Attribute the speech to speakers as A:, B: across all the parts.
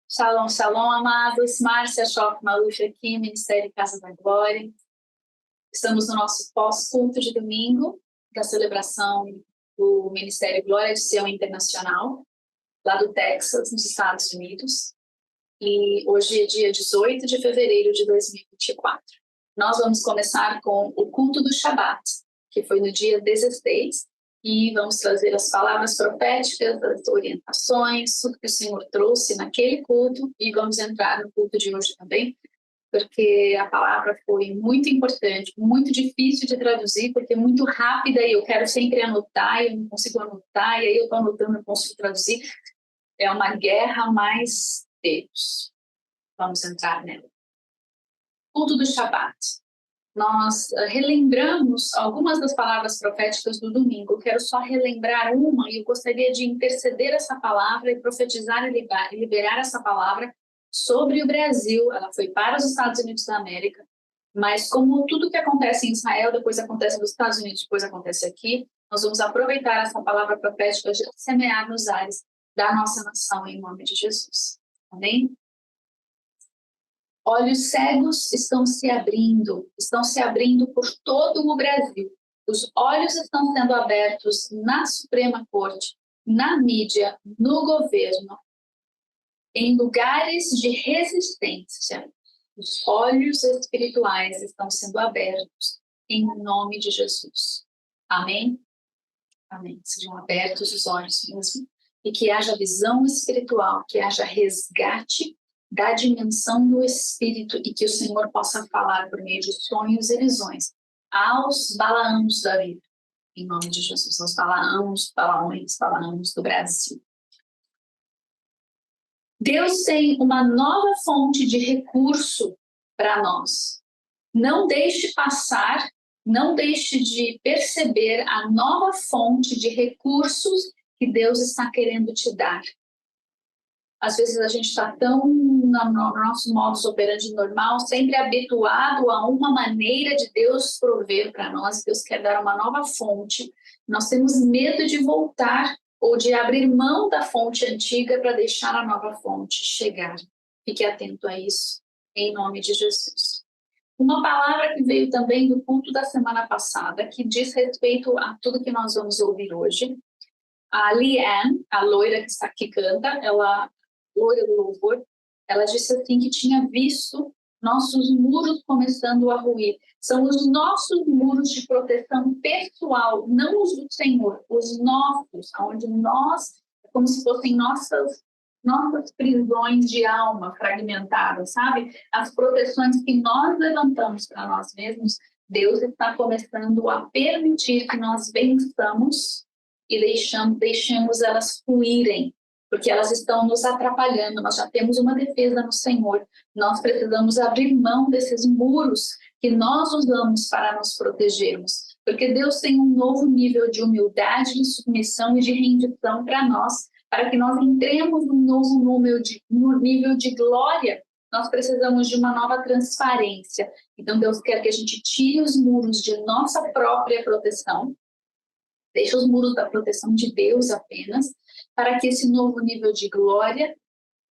A: Shalom, shalom, amados. Márcia Schock Maluf aqui, Ministério Casa da Glória. Estamos no nosso pós-culto de domingo, da celebração do Ministério Glória de Sião Internacional, lá do Texas, nos Estados Unidos. E hoje é dia 18 de fevereiro de 2024. Nós vamos começar com o culto do Shabat, que foi no dia 16, e vamos trazer as palavras proféticas, as orientações, tudo que o Senhor trouxe naquele culto, e vamos entrar no culto de hoje também, porque a palavra foi muito importante, muito difícil de traduzir, porque é muito rápida e eu quero sempre anotar, e eu não consigo anotar, e aí eu estou anotando, não consigo traduzir. É uma guerra mais Deus. Vamos entrar nela. Culto do Shabat. Nós relembramos algumas das palavras proféticas do domingo. Eu quero só relembrar uma, e eu gostaria de interceder essa palavra e profetizar e liberar essa palavra sobre o Brasil. Ela foi para os Estados Unidos da América, mas como tudo que acontece em Israel, depois acontece nos Estados Unidos, depois acontece aqui, nós vamos aproveitar essa palavra profética de semear nos ares da nossa nação, em nome de Jesus. Amém? Olhos cegos estão se abrindo por todo o Brasil. Os olhos estão sendo abertos na Suprema Corte, na mídia, no governo, em lugares de resistência. Os olhos espirituais estão sendo abertos em nome de Jesus. Amém? Amém. Sejam abertos os olhos mesmo. E que haja visão espiritual, que haja resgate da dimensão do Espírito e que o Senhor possa falar por meio de sonhos e visões aos Balaãos da vida, em nome de Jesus, aos Balaões do Brasil. Deus tem uma nova fonte de recurso para nós. Não deixe passar, não deixe de perceber a nova fonte de recursos que Deus está querendo te dar. Às vezes a gente está tão no nosso modus operandi normal, sempre habituado a uma maneira de Deus prover para nós. Deus quer dar uma nova fonte. Nós temos medo de voltar ou de abrir mão da fonte antiga para deixar a nova fonte chegar. Fique atento a isso, em nome de Jesus. Uma palavra que veio também do culto da semana passada, que diz respeito a tudo que nós vamos ouvir hoje. A Liane, a loira que canta, loira do louvor, ela disse assim que tinha visto nossos muros começando a ruir. São os nossos muros de proteção pessoal, não os do Senhor, os nossos, onde nós, como se fossem nossas prisões de alma fragmentadas, sabe? As proteções que nós levantamos para nós mesmos, Deus está começando a permitir que nós vençamos e deixemos elas fluírem, porque elas estão nos atrapalhando. Nós já temos uma defesa no Senhor. Nós precisamos abrir mão desses muros que nós usamos para nos protegermos, porque Deus tem um novo nível de humildade, de submissão e de rendição para nós, para que nós entremos num novo nível de glória. Nós precisamos de uma nova transparência. Então Deus quer que a gente tire os muros de nossa própria proteção, deixe os muros da proteção de Deus apenas, para que esse novo nível de glória,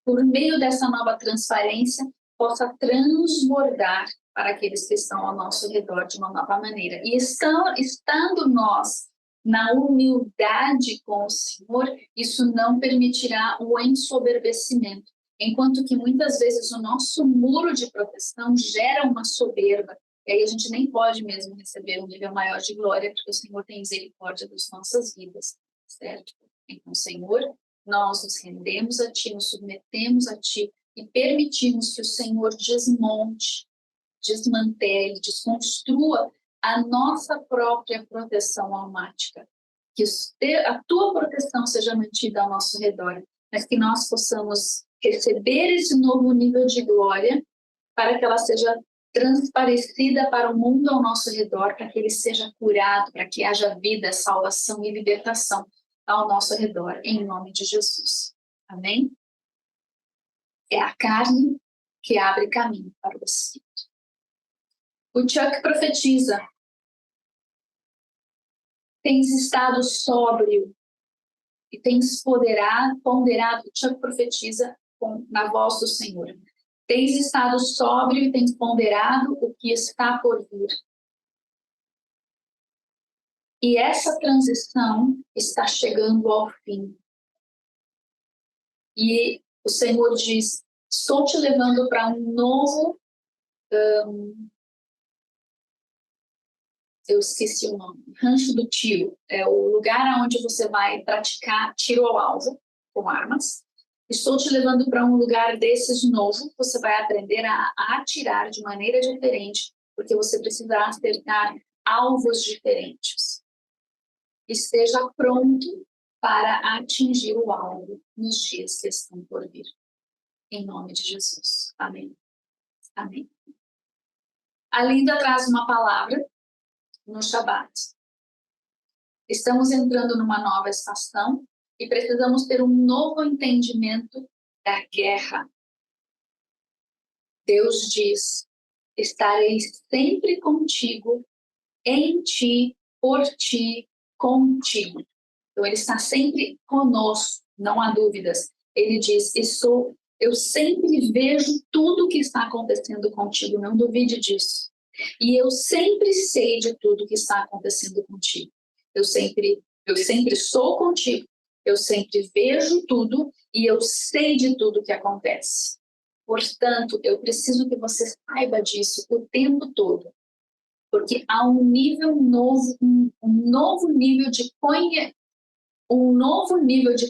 A: por meio dessa nova transparência, possa transbordar para aqueles que estão ao nosso redor de uma nova maneira. E estando nós na humildade com o Senhor, isso não permitirá o ensoberbecimento. Enquanto que muitas vezes o nosso muro de proteção gera uma soberba, e aí a gente nem pode mesmo receber um nível maior de glória, porque o Senhor tem misericórdia das nossas vidas, certo? Então, Senhor, nós nos rendemos a Ti, nos submetemos a Ti e permitimos que o Senhor desmonte, desmantele, desconstrua a nossa própria proteção almática. Que a Tua proteção seja mantida ao nosso redor, mas que nós possamos receber esse novo nível de glória para que ela seja transparecida para o mundo ao nosso redor, para que ele seja curado, para que haja vida, salvação e libertação ao nosso redor, em nome de Jesus. Amém? É a carne que abre caminho para o Espírito. O Chuck profetiza: tens estado sóbrio e tens ponderado, o Chuck profetiza na voz do Senhor. Tens estado sóbrio e tens ponderado o que está por vir. E essa transição está chegando ao fim. E o Senhor diz, estou te levando para um novo... eu esqueci o nome. Rancho do tiro. É o lugar onde você vai praticar tiro ao alvo com armas. Estou te levando para um lugar desses novo. Você vai aprender a atirar de maneira diferente, porque você precisará acertar alvos diferentes. Esteja pronto para atingir o alvo nos dias que estão por vir. Em nome de Jesus. Amém. Amém. A Linda traz uma palavra no Shabat. Estamos entrando numa nova estação e precisamos ter um novo entendimento da guerra. Deus diz, estarei sempre contigo, em ti, por ti, contigo. Então, ele está sempre conosco, não há dúvidas. Ele diz, eu sempre vejo tudo o que está acontecendo contigo, não duvide disso. E eu sempre sei de tudo o que está acontecendo contigo. Eu sempre sou contigo, eu sempre vejo tudo e eu sei de tudo o que acontece. Portanto, eu preciso que você saiba disso o tempo todo. Porque há um nível novo, um novo nível de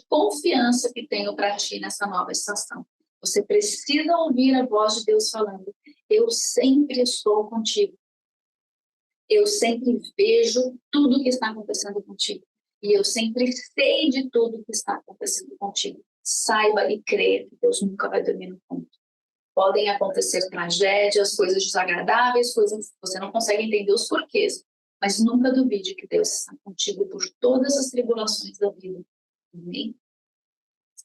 A: confiança que tenho para ti nessa nova estação. Você precisa ouvir a voz de Deus falando, eu sempre estou contigo. Eu sempre vejo tudo que está acontecendo contigo. E eu sempre sei de tudo que está acontecendo contigo. Saiba e creia que Deus nunca vai dormir no ponto. Podem acontecer tragédias, coisas desagradáveis, coisas que você não consegue entender os porquês. Mas nunca duvide que Deus está contigo por todas as tribulações da vida. Amém?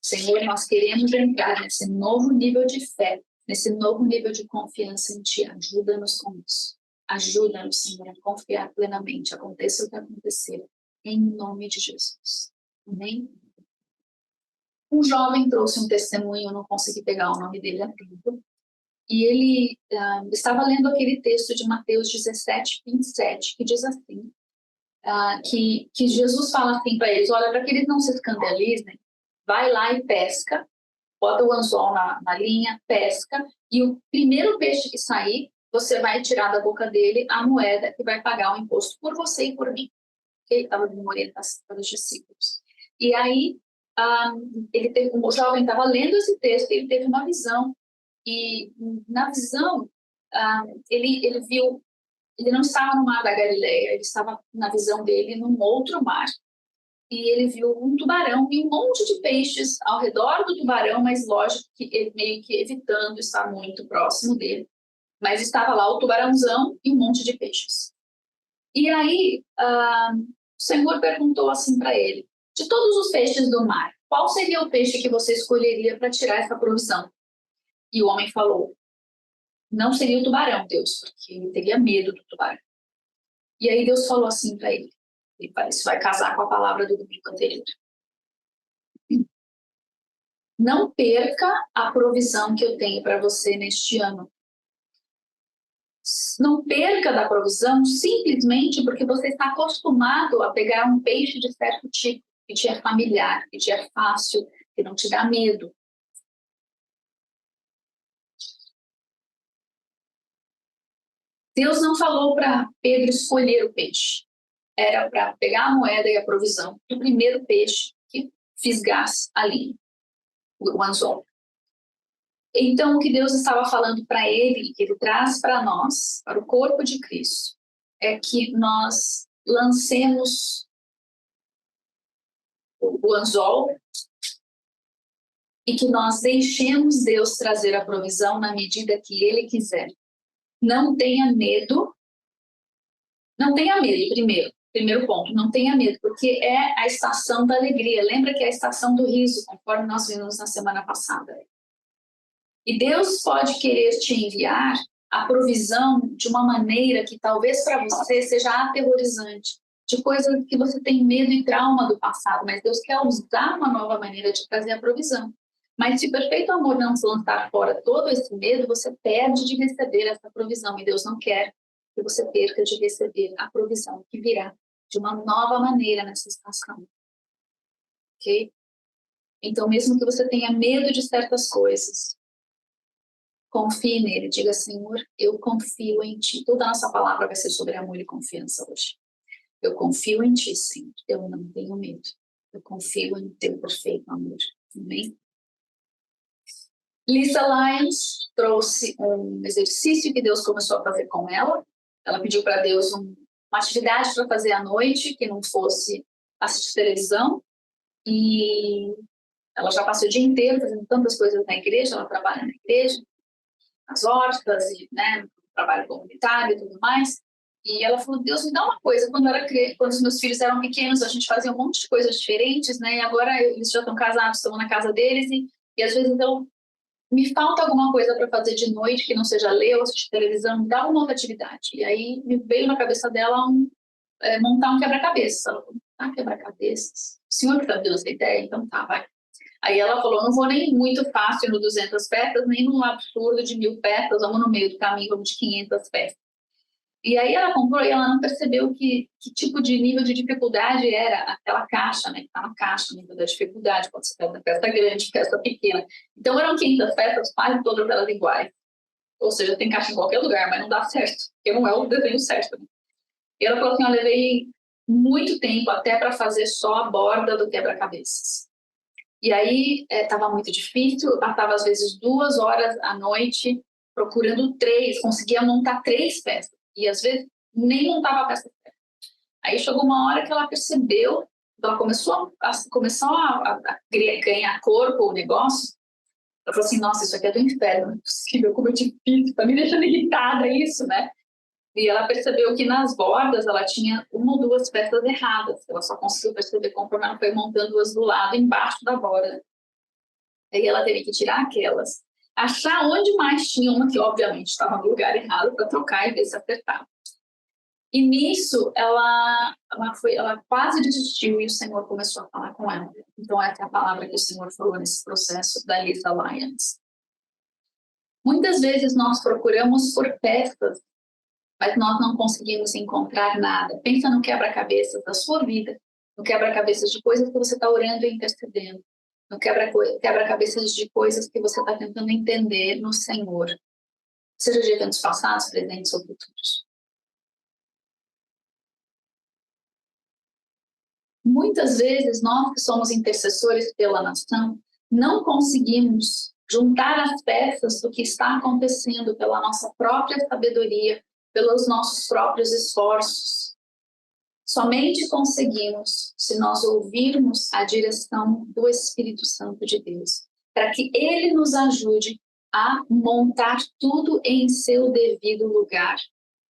A: Senhor, nós queremos entrar nesse novo nível de fé, nesse novo nível de confiança em Ti. Ajuda-nos com isso. Ajuda-nos, Senhor, a confiar plenamente. Aconteça o que acontecer. Em nome de Jesus. Amém? Um jovem trouxe um testemunho, eu não consegui pegar o nome dele a tempo. E ele estava lendo aquele texto de Mateus 17, 27, que diz assim, que Jesus fala assim para eles, olha, para que eles não se escandalizem, vai lá e pesca, bota o anzol na linha, pesca, e o primeiro peixe que sair, você vai tirar da boca dele a moeda que vai pagar o imposto por você e por mim. Ele estava dando uma orientação para os discípulos. E aí, o jovem estava lendo esse texto e ele teve uma visão. E na visão, ele viu, ele não estava no mar da Galileia, ele estava na visão dele num outro mar. E ele viu um tubarão e um monte de peixes ao redor do tubarão, mas lógico que ele meio que evitando estar muito próximo dele. Mas estava lá o tubarãozão e um monte de peixes. E aí, o Senhor perguntou assim para ele, de todos os peixes do mar, qual seria o peixe que você escolheria para tirar essa provisão? E o homem falou, não seria o tubarão, Deus, porque ele teria medo do tubarão. E aí Deus falou assim para ele, isso vai casar com a palavra do domingo anterior. Não perca a provisão que eu tenho para você neste ano. Não perca da provisão simplesmente porque você está acostumado a pegar um peixe de certo tipo, que te é familiar, que te é fácil, que não te dá medo. Deus não falou para Pedro escolher o peixe. Era para pegar a moeda e a provisão do primeiro peixe que fisgasse a linha, o anzol. Então, o que Deus estava falando para ele, que ele traz para nós, para o corpo de Cristo, é que nós lancemos o anzol e que nós deixemos Deus trazer a provisão na medida que Ele quiser. Não tenha medo. Não tenha medo, primeiro ponto, não tenha medo, porque é a estação da alegria. Lembra que é a estação do riso, conforme nós vimos na semana passada. E Deus pode querer te enviar a provisão de uma maneira que talvez para você seja aterrorizante, de coisas que você tem medo e trauma do passado, mas Deus quer usar uma nova maneira de trazer a provisão. Mas se o perfeito amor não se lançar fora todo esse medo, você perde de receber essa provisão. E Deus não quer que você perca de receber a provisão que virá de uma nova maneira nessa estação. Ok? Então, mesmo que você tenha medo de certas coisas, confie nele. Diga, Senhor, eu confio em Ti. Toda a nossa palavra vai ser sobre amor e confiança hoje. Eu confio em Ti, Senhor. Eu não tenho medo. Eu confio em Teu perfeito amor. Amém? Lisa Lyons trouxe um exercício que Deus começou a fazer com ela. Ela pediu para Deus uma atividade para fazer à noite, que não fosse assistir televisão. E ela já passou o dia inteiro fazendo tantas coisas na igreja, ela trabalha na igreja, nas hortas, e, né, trabalho comunitário e tudo mais. E ela falou, Deus, me dá uma coisa. Quando os meus filhos eram pequenos, a gente fazia um monte de coisas diferentes, né? E agora eles já estão casados, estão na casa deles, e às vezes me falta alguma coisa para fazer de noite que não seja ler ou assistir televisão, me dá uma outra atividade. E aí me veio na cabeça dela montar um quebra-cabeças. Ela falou, quebra-cabeças? O senhor que está dando essa ideia? Então tá, vai. Aí ela falou, não vou nem muito fácil no 200 peças, nem num absurdo de 1000 peças, vamos no meio do caminho, vamos de 500 peças. E aí ela comprou e ela não percebeu que tipo de nível de dificuldade era aquela caixa, né? Que tá na caixa, nível da dificuldade, pode ser peça grande, peça pequena. Então eram 500 peças, quase todas elas iguais. Ou seja, tem caixa em qualquer lugar, mas não dá certo, porque não é o desenho certo. Né? E ela falou assim, eu levei muito tempo até para fazer só a borda do quebra-cabeças. E aí estava muito difícil, eu passava às vezes 2 horas à noite procurando 3, conseguia montar 3 peças. E às vezes nem montava a peça. Aí chegou uma hora que ela percebeu, ela começou a ganhar corpo o negócio. Ela falou assim, nossa, isso aqui é do inferno, não é possível, como é difícil, tá me deixando irritada isso, né? E ela percebeu que nas bordas ela tinha 1 ou 2 peças erradas. Ela só conseguiu perceber conforme ela foi montando as do lado, embaixo da borda. Aí ela teve que tirar aquelas, achar onde mais tinha uma que obviamente estava no lugar errado para trocar e ver se acertava. E nisso ela quase desistiu e o Senhor começou a falar com ela. Então essa é a palavra que o Senhor falou nesse processo da Lisa Lyons. Muitas vezes nós procuramos por peças, mas nós não conseguimos encontrar nada. Pensa no quebra-cabeças da sua vida, no quebra-cabeças de coisas que você está orando e intercedendo, no quebra-cabeças de coisas que você está tentando entender no Senhor, seja de eventos passados, presentes ou futuros. Muitas vezes, nós que somos intercessores pela nação, não conseguimos juntar as peças do que está acontecendo pela nossa própria sabedoria, pelos nossos próprios esforços. Somente conseguimos se nós ouvirmos a direção do Espírito Santo de Deus, para que Ele nos ajude a montar tudo em seu devido lugar,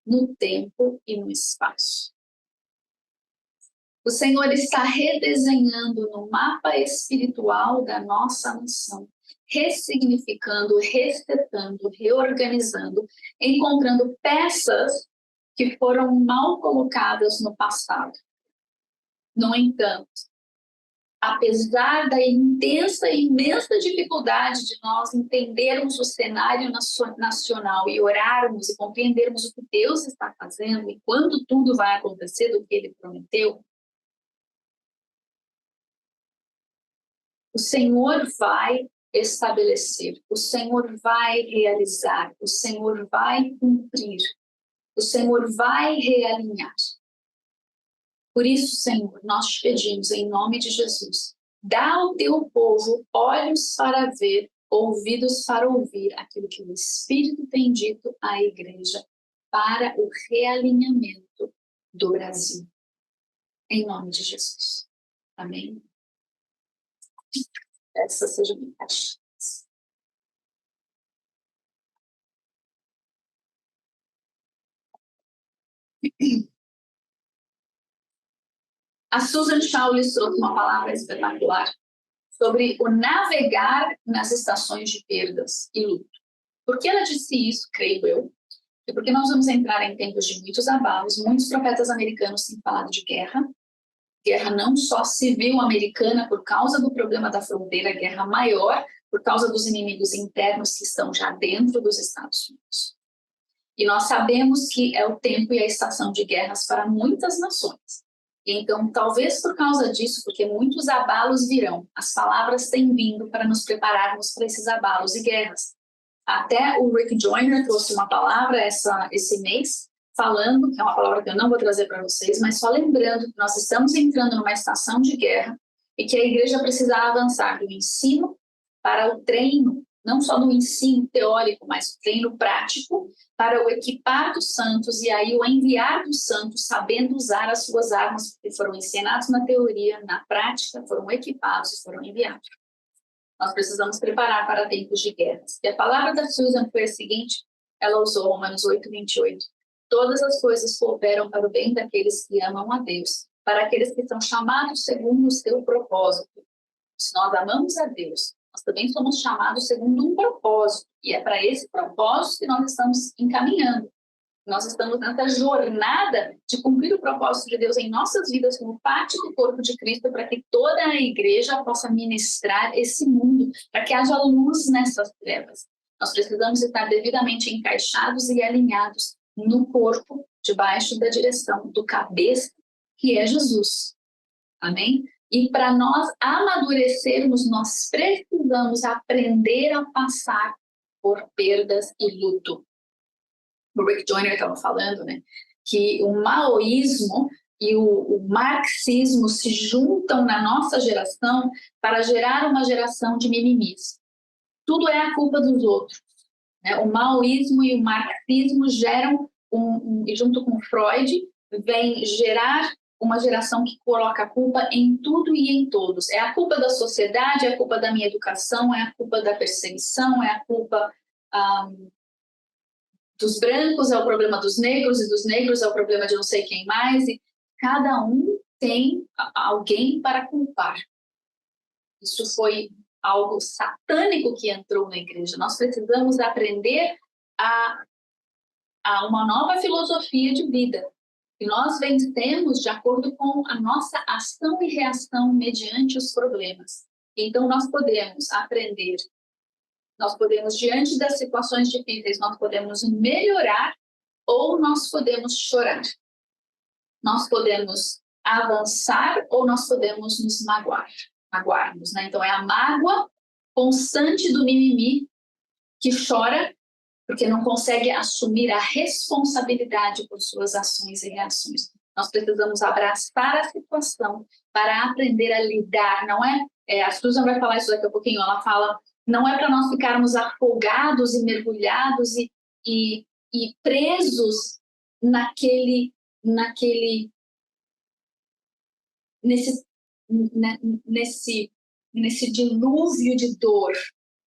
A: no tempo e no espaço. O Senhor está redesenhando no mapa espiritual da nossa nação, ressignificando, resetando, reorganizando, encontrando peças que foram mal colocadas no passado. No entanto, apesar da intensa e imensa dificuldade de nós entendermos o cenário nacional e orarmos e compreendermos o que Deus está fazendo e quando tudo vai acontecer do que Ele prometeu, o Senhor vai estabelecer, o Senhor vai realizar, o Senhor vai cumprir, o Senhor vai realinhar. Por isso, Senhor, nós te pedimos em nome de Jesus, dá ao teu povo olhos para ver, ouvidos para ouvir aquilo que o Espírito tem dito à igreja para o realinhamento do Brasil. Em nome de Jesus. Amém. Essa seja a minha chance. A Susan Challis trouxe uma palavra espetacular sobre o navegar nas estações de perdas e luto. Por que ela disse isso, creio eu? E porque nós vamos entrar em tempos de muitos abalos, muitos profetas americanos têm falado de guerra, guerra não só civil americana por causa do problema da fronteira, guerra maior, por causa dos inimigos internos que estão já dentro dos Estados Unidos. E nós sabemos que é o tempo e a estação de guerras para muitas nações. Então, talvez por causa disso, porque muitos abalos virão, as palavras têm vindo para nos prepararmos para esses abalos e guerras. Até o Rick Joyner trouxe uma palavra esse mês, falando, que é uma palavra que eu não vou trazer para vocês, mas só lembrando que nós estamos entrando numa estação de guerra e que a igreja precisa avançar do ensino para o treino, não só do ensino teórico, mas o treino prático, para o equipar dos santos e aí o enviar dos santos sabendo usar as suas armas, porque foram ensinados na teoria, na prática, foram equipados e foram enviados. Nós precisamos preparar para tempos de guerras. E a palavra da Susan foi a seguinte, ela usou Romanos 8:28. Todas as coisas cooperam para o bem daqueles que amam a Deus, para aqueles que são chamados segundo o seu propósito. Se nós amamos a Deus, nós também somos chamados segundo um propósito, e é para esse propósito que nós estamos encaminhando. Nós estamos nessa jornada de cumprir o propósito de Deus em nossas vidas como parte do corpo de Cristo, para que toda a igreja possa ministrar esse mundo, para que haja luz nessas trevas. Nós precisamos estar devidamente encaixados e alinhados no corpo, debaixo da direção do cabeça, que é Jesus. Amém? E para nós amadurecermos, nós precisamos aprender a passar por perdas e luto. O Rick Joyner estava falando, né, que o maoísmo e o marxismo se juntam na nossa geração para gerar uma geração de mimimis. Tudo é a culpa dos outros. Né? O maoísmo e o marxismo geram, e junto com Freud, vem gerar uma geração que coloca a culpa em tudo e em todos. É a culpa da sociedade, é a culpa da minha educação, é a culpa da perseguição, é a culpa dos brancos, é o problema dos negros, e dos negros é o problema de não sei quem mais, e cada um tem alguém para culpar. Isso foi algo satânico que entrou na igreja. Nós precisamos aprender a uma nova filosofia de vida. E nós vencemos de acordo com a nossa ação e reação mediante os problemas. Então, nós podemos aprender, nós podemos, diante das situações difíceis, nós podemos melhorar ou nós podemos chorar. Nós podemos avançar ou nós podemos nos magoarmos, né? Então, é a mágoa constante do mimimi que chora porque não consegue assumir a responsabilidade por suas ações e reações. Nós precisamos abraçar a situação para aprender a lidar, não é? A Susan vai falar isso daqui a pouquinho, ela fala, não é para nós ficarmos afogados e mergulhados e presos nesse dilúvio de dor.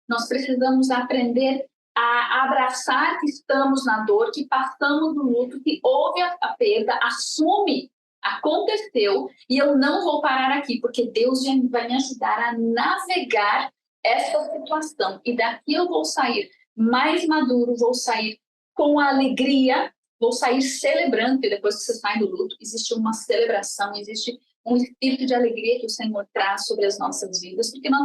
A: Nós precisamos aprender a abraçar que estamos na dor, que passamos no luto, que houve a perda, assume, aconteceu, e eu não vou parar aqui, porque Deus vai me ajudar a navegar essa situação, e daqui eu vou sair mais maduro, vou sair com alegria, vou sair celebrando, e depois que você sai do luto, existe uma celebração, existe um espírito de alegria que o Senhor traz sobre as nossas vidas, porque nós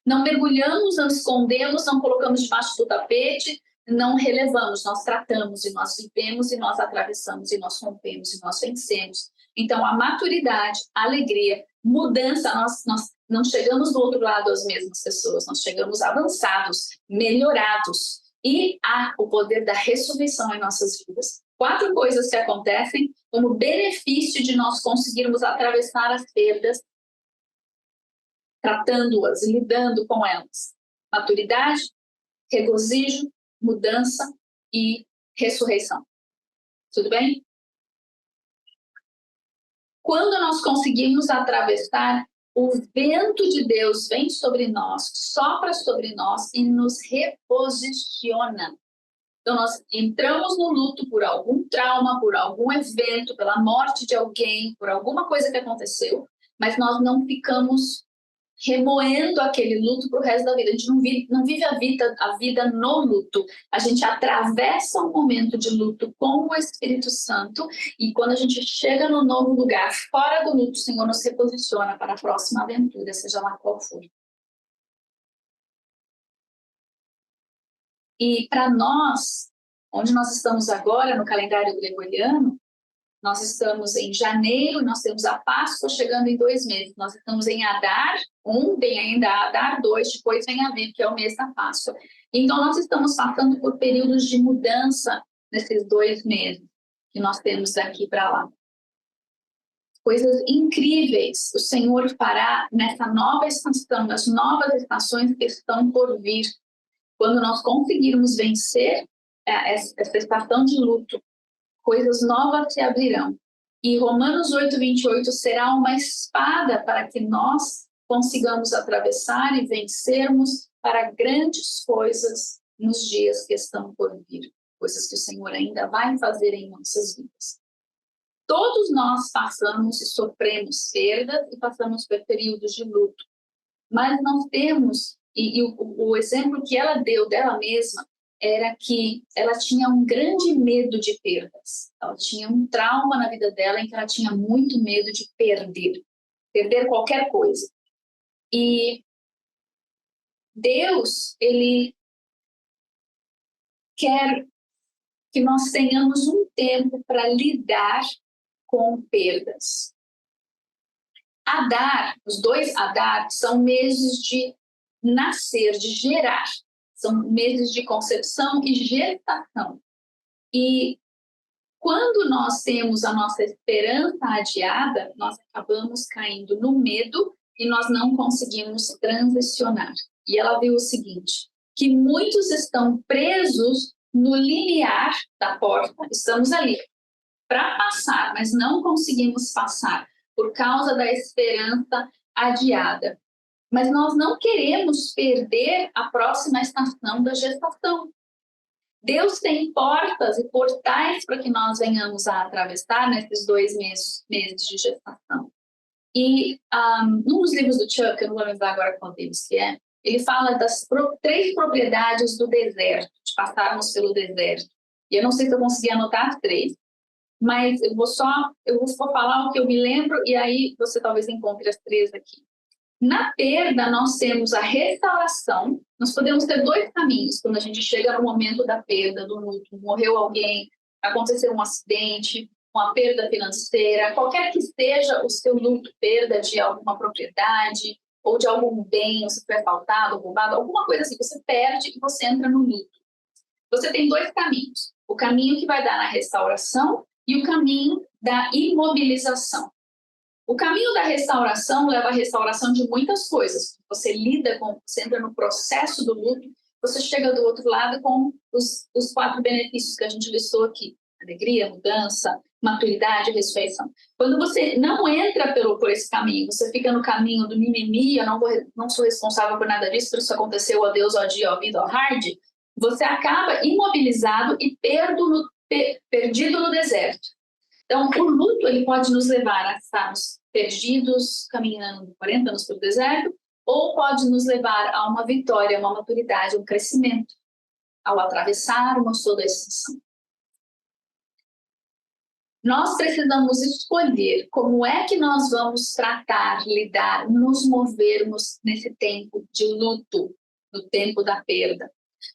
A: não mergulhamos, não escondemos, não colocamos debaixo do tapete, não relevamos, nós tratamos e nós vivemos e nós atravessamos e nós rompemos e nós vencemos. Então, a maturidade, a alegria, mudança, nós não chegamos do outro lado as mesmas pessoas, nós chegamos avançados, melhorados, e há o poder da ressurreição em nossas vidas. 4 coisas que acontecem como benefício de nós conseguirmos atravessar as perdas, tratando-as, lidando com elas. Maturidade, regozijo, mudança e ressurreição. Tudo bem? Quando nós conseguimos atravessar, o vento de Deus vem sobre nós, sopra sobre nós e nos reposiciona. Então, nós entramos no luto por algum trauma, por algum evento, pela morte de alguém, por alguma coisa que aconteceu, mas nós não ficamos remoendo aquele luto para o resto da vida. A gente não vive a vida no luto. A gente atravessa um momento de luto com o Espírito Santo e quando a gente chega no novo lugar, fora do luto, o Senhor nos reposiciona para a próxima aventura, seja lá qual for. E para nós, onde nós estamos agora no calendário gregoriano, nós estamos em janeiro, nós temos a Páscoa chegando em 2 meses. Nós estamos em Adar 1, vem ainda Adar 2, depois vem Aviv, que é o mês da Páscoa. Então, nós estamos passando por períodos de mudança nesses 2 meses que nós temos daqui para lá. Coisas incríveis o Senhor fará nessa nova estação, nas novas estações que estão por vir. Quando nós conseguirmos vencer essa estação de luto, coisas novas se abrirão. E Romanos 8:28 será uma espada para que nós consigamos atravessar e vencermos para grandes coisas nos dias que estão por vir. Coisas que o Senhor ainda vai fazer em nossas vidas. Todos nós passamos e sofremos perdas e passamos por períodos de luto. Mas nós temos, e o exemplo que ela deu dela mesma, era que ela tinha um grande medo de perdas. Ela tinha um trauma na vida dela em que ela tinha muito medo de perder qualquer coisa. E Deus, Ele quer que nós tenhamos um tempo para lidar com perdas. Adar, os 2 Adar, são meses de nascer, de gerar. São meses de concepção e gestação. E quando nós temos a nossa esperança adiada, nós acabamos caindo no medo e nós não conseguimos transicionar. E ela viu o seguinte, que muitos estão presos no limiar da porta, estamos ali para passar, mas não conseguimos passar por causa da esperança adiada. Mas nós não queremos perder a próxima estação da gestação. Deus tem portas e portais para que nós venhamos a atravessar nesses 2 meses de gestação. E num dos livros do Chuck, eu não vou lembrar agora qual deles que é, ele fala das 3 propriedades do deserto, de passarmos pelo deserto. E eu não sei se eu consegui anotar as 3, mas eu vou só falar o que eu me lembro e aí você talvez encontre as 3 aqui. Na perda, nós temos a restauração. Nós podemos ter 2 caminhos quando a gente chega no momento da perda, do luto. Morreu alguém, aconteceu um acidente, uma perda financeira, qualquer que seja o seu luto, perda de alguma propriedade ou de algum bem, você foi assaltado, roubado, alguma coisa assim, você perde e você entra no luto. Você tem 2 caminhos. O caminho que vai dar na restauração e o caminho da imobilização. O caminho da restauração leva à restauração de muitas coisas. Você você entra no processo do luto, você chega do outro lado com os 4 benefícios que a gente listou aqui. Alegria, mudança, maturidade e ressurreição. Quando você não entra por esse caminho, você fica no caminho do mimimi, eu não sou responsável por nada disso, isso aconteceu, ó Deus, ó dia, ó vida, ó hard, você acaba imobilizado e perdido no deserto. Então, o luto ele pode nos levar a estarmos perdidos, caminhando 40 anos pelo deserto, ou pode nos levar a uma vitória, uma maturidade, um crescimento, ao atravessarmos toda a estação. Nós precisamos escolher como é que nós vamos tratar, lidar, nos movermos nesse tempo de luto, no tempo da perda.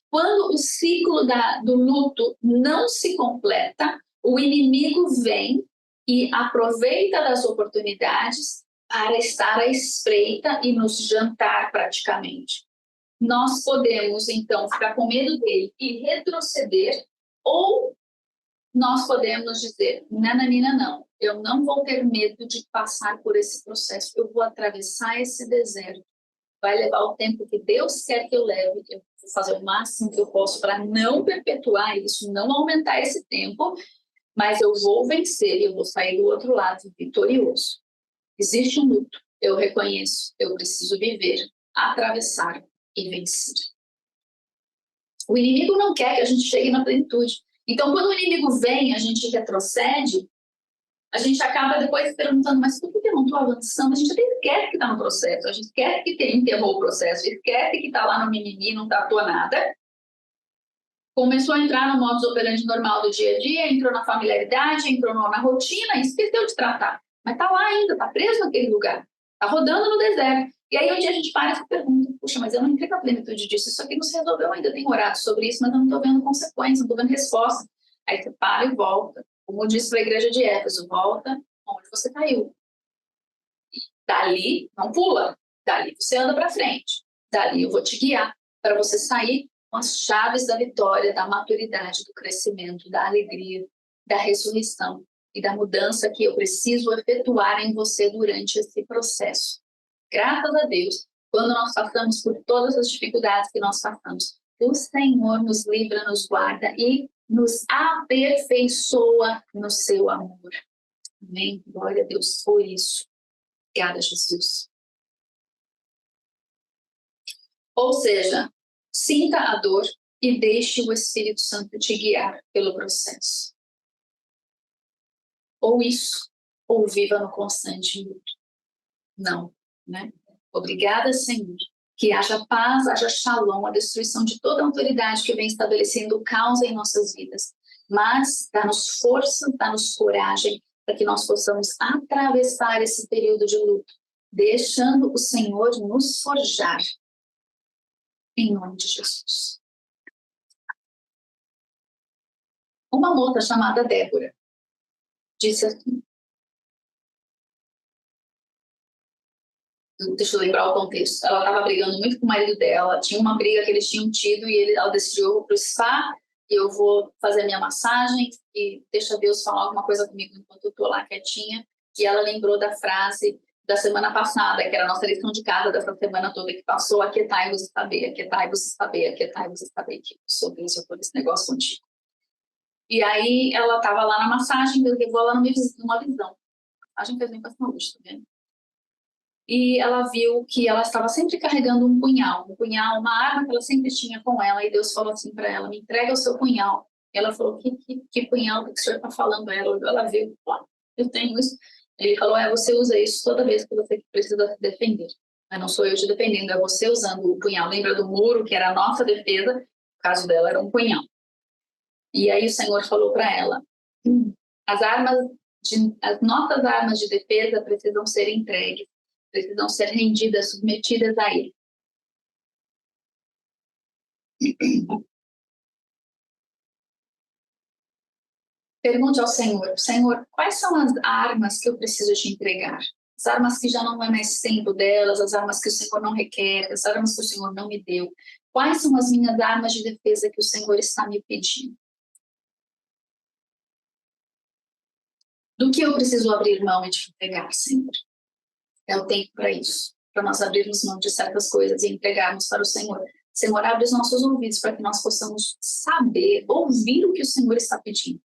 A: Quando o ciclo do luto não se completa, o inimigo vem e aproveita das oportunidades para estar à espreita e nos jantar praticamente. Nós podemos, então, ficar com medo dele e retroceder, ou nós podemos dizer, nananina, não, eu não vou ter medo de passar por esse processo, eu vou atravessar esse deserto. Vai levar o tempo que Deus quer que eu leve, eu vou fazer o máximo que eu posso para não perpetuar isso, não aumentar esse tempo, mas eu vou vencer e eu vou sair do outro lado vitorioso. Existe um luto, eu reconheço, eu preciso viver, atravessar e vencer. O inimigo não quer que a gente chegue na plenitude. Então, quando o inimigo vem, a gente retrocede, a gente acaba depois perguntando, mas por que eu não estou avançando? A gente até esquece que está no processo, a gente esquece que enterrou o processo, esquece que está lá no mimimi, não tatuou nada. Começou a entrar no modus operandi normal do dia a dia, entrou na familiaridade, entrou na rotina e esqueceu de tratar. Mas está lá ainda, está preso naquele lugar, está rodando no deserto. E aí um dia a gente para e se pergunta, puxa, mas eu não entrei na plenitude disso, isso aqui não se resolveu, eu ainda tenho orado sobre isso, mas eu não estou vendo consequência, não estou vendo resposta. Aí você para e volta. Como disse para a igreja de Éfeso, volta onde você caiu. Dali, não pula. Dali você anda para frente. Dali eu vou te guiar para você sair com as chaves da vitória, da maturidade, do crescimento, da alegria, da ressurreição e da mudança que eu preciso efetuar em você durante esse processo. Graças a Deus, quando nós passamos por todas as dificuldades que nós passamos, o Senhor nos livra, nos guarda e nos aperfeiçoa no seu amor. Amém? Glória a Deus por isso. Obrigada, Jesus. Ou seja, sinta a dor e deixe o Espírito Santo te guiar pelo processo. Ou isso, ou viva no constante luto. Não, né? Obrigada, Senhor. Que haja paz, haja shalom, a destruição de toda a autoridade que vem estabelecendo o caos em nossas vidas. Mas dá-nos força, dá-nos coragem para que nós possamos atravessar esse período de luto, deixando o Senhor nos forjar. Em nome de Jesus. Uma moça chamada Débora disse assim, deixa eu lembrar o contexto, ela estava brigando muito com o marido dela, tinha uma briga que eles tinham tido e ela decidiu, eu vou para o spa e eu vou fazer a minha massagem e deixa Deus falar alguma coisa comigo enquanto eu estou lá quietinha. E ela lembrou da frase da semana passada, que era a nossa lição de casa dessa semana toda que passou, aquietai-vos e saber, aquietai-vos e saber, aquietai-vos e saber, que sobre isso eu estou nesse negócio contigo. E aí ela estava lá na massagem, Deus levou ela numa visão. A massagem fez bem para a saúde, tá vendo? E ela viu que ela estava sempre carregando um punhal, uma arma que ela sempre tinha com ela, e Deus falou assim para ela, me entrega o seu punhal. Ela falou, que punhal que o senhor está falando? Ela viu, eu tenho isso. Ele falou, você usa isso toda vez que você precisa se defender. Mas não sou eu te defendendo, é você usando o punhal. Lembra do muro, que era a nossa defesa? No caso dela, era um punhal. E aí o Senhor falou para ela, as nossas armas de defesa precisam ser entregues, precisam ser rendidas, submetidas a Ele. Pergunte ao Senhor, Senhor, quais são as armas que eu preciso te entregar? As armas que já não é mais tempo delas, as armas que o Senhor não requer, as armas que o Senhor não me deu. Quais são as minhas armas de defesa que o Senhor está me pedindo? Do que eu preciso abrir mão e te entregar, Senhor? É o tempo para isso, para nós abrirmos mão de certas coisas e entregarmos para o Senhor. Senhor, abre os nossos ouvidos para que nós possamos saber, ouvir o que o Senhor está pedindo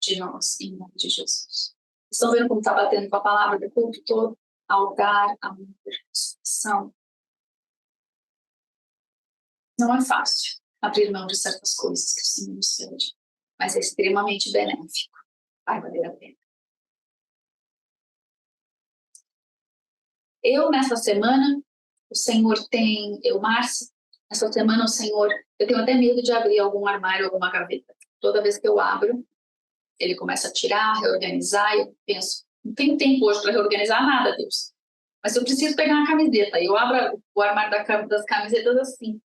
A: de nós, em nome de Jesus. Estão vendo como está batendo com a palavra do culto todo? Altar, amor, ressurreição. Não é fácil abrir mão de certas coisas que o Senhor nos pede, mas é extremamente benéfico. Vai valer a pena. Nessa semana, o Senhor Márcia, nessa semana o Senhor, eu tenho até medo de abrir algum armário, alguma gaveta. Toda vez que eu abro, ele começa a tirar, reorganizar, e eu penso, não tenho tempo hoje para reorganizar nada, Deus. Mas eu preciso pegar uma camiseta. E eu abro o armário das camisetas assim.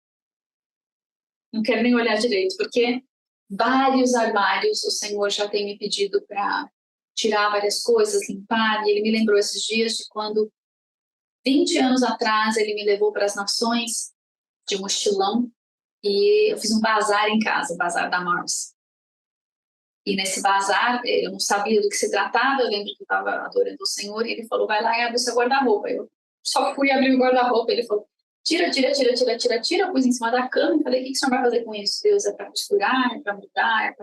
A: Não quero nem olhar direito, porque vários armários o Senhor já tem me pedido para tirar várias coisas, limpar. E ele me lembrou esses dias de quando 20 anos atrás, ele me levou para as Nações de mochilão e eu fiz um bazar em casa, o bazar da Mars. E nesse bazar, eu não sabia do que se tratava, eu lembro que eu estava adorando o Senhor, e ele falou, vai lá e abre o seu guarda-roupa. Eu só fui abrir o guarda-roupa, ele falou, tira, eu pus em cima da cama e falei, o que o senhor vai fazer com isso? Deus, é para costurar, é para mudar,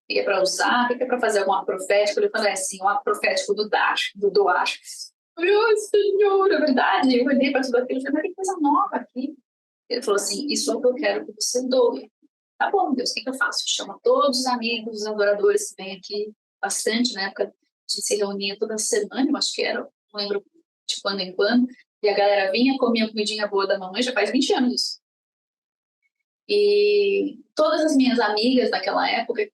A: é para usar, é para fazer alguma profética? Eu falei, assim, um profético do doar. Meu Senhor, é verdade. Eu olhei para tudo aquilo e falei, mas que coisa nova aqui. Ele falou assim, isso é o que eu quero que você doe. Tá bom, Deus, o que eu faço? Chama todos os amigos, os adoradores que vêm aqui, bastante, na época de se reunia toda semana, eu acho que era, não lembro de quando em quando, e a galera vinha, comia a comidinha boa da mamãe, já faz 20 anos isso. E todas as minhas amigas daquela época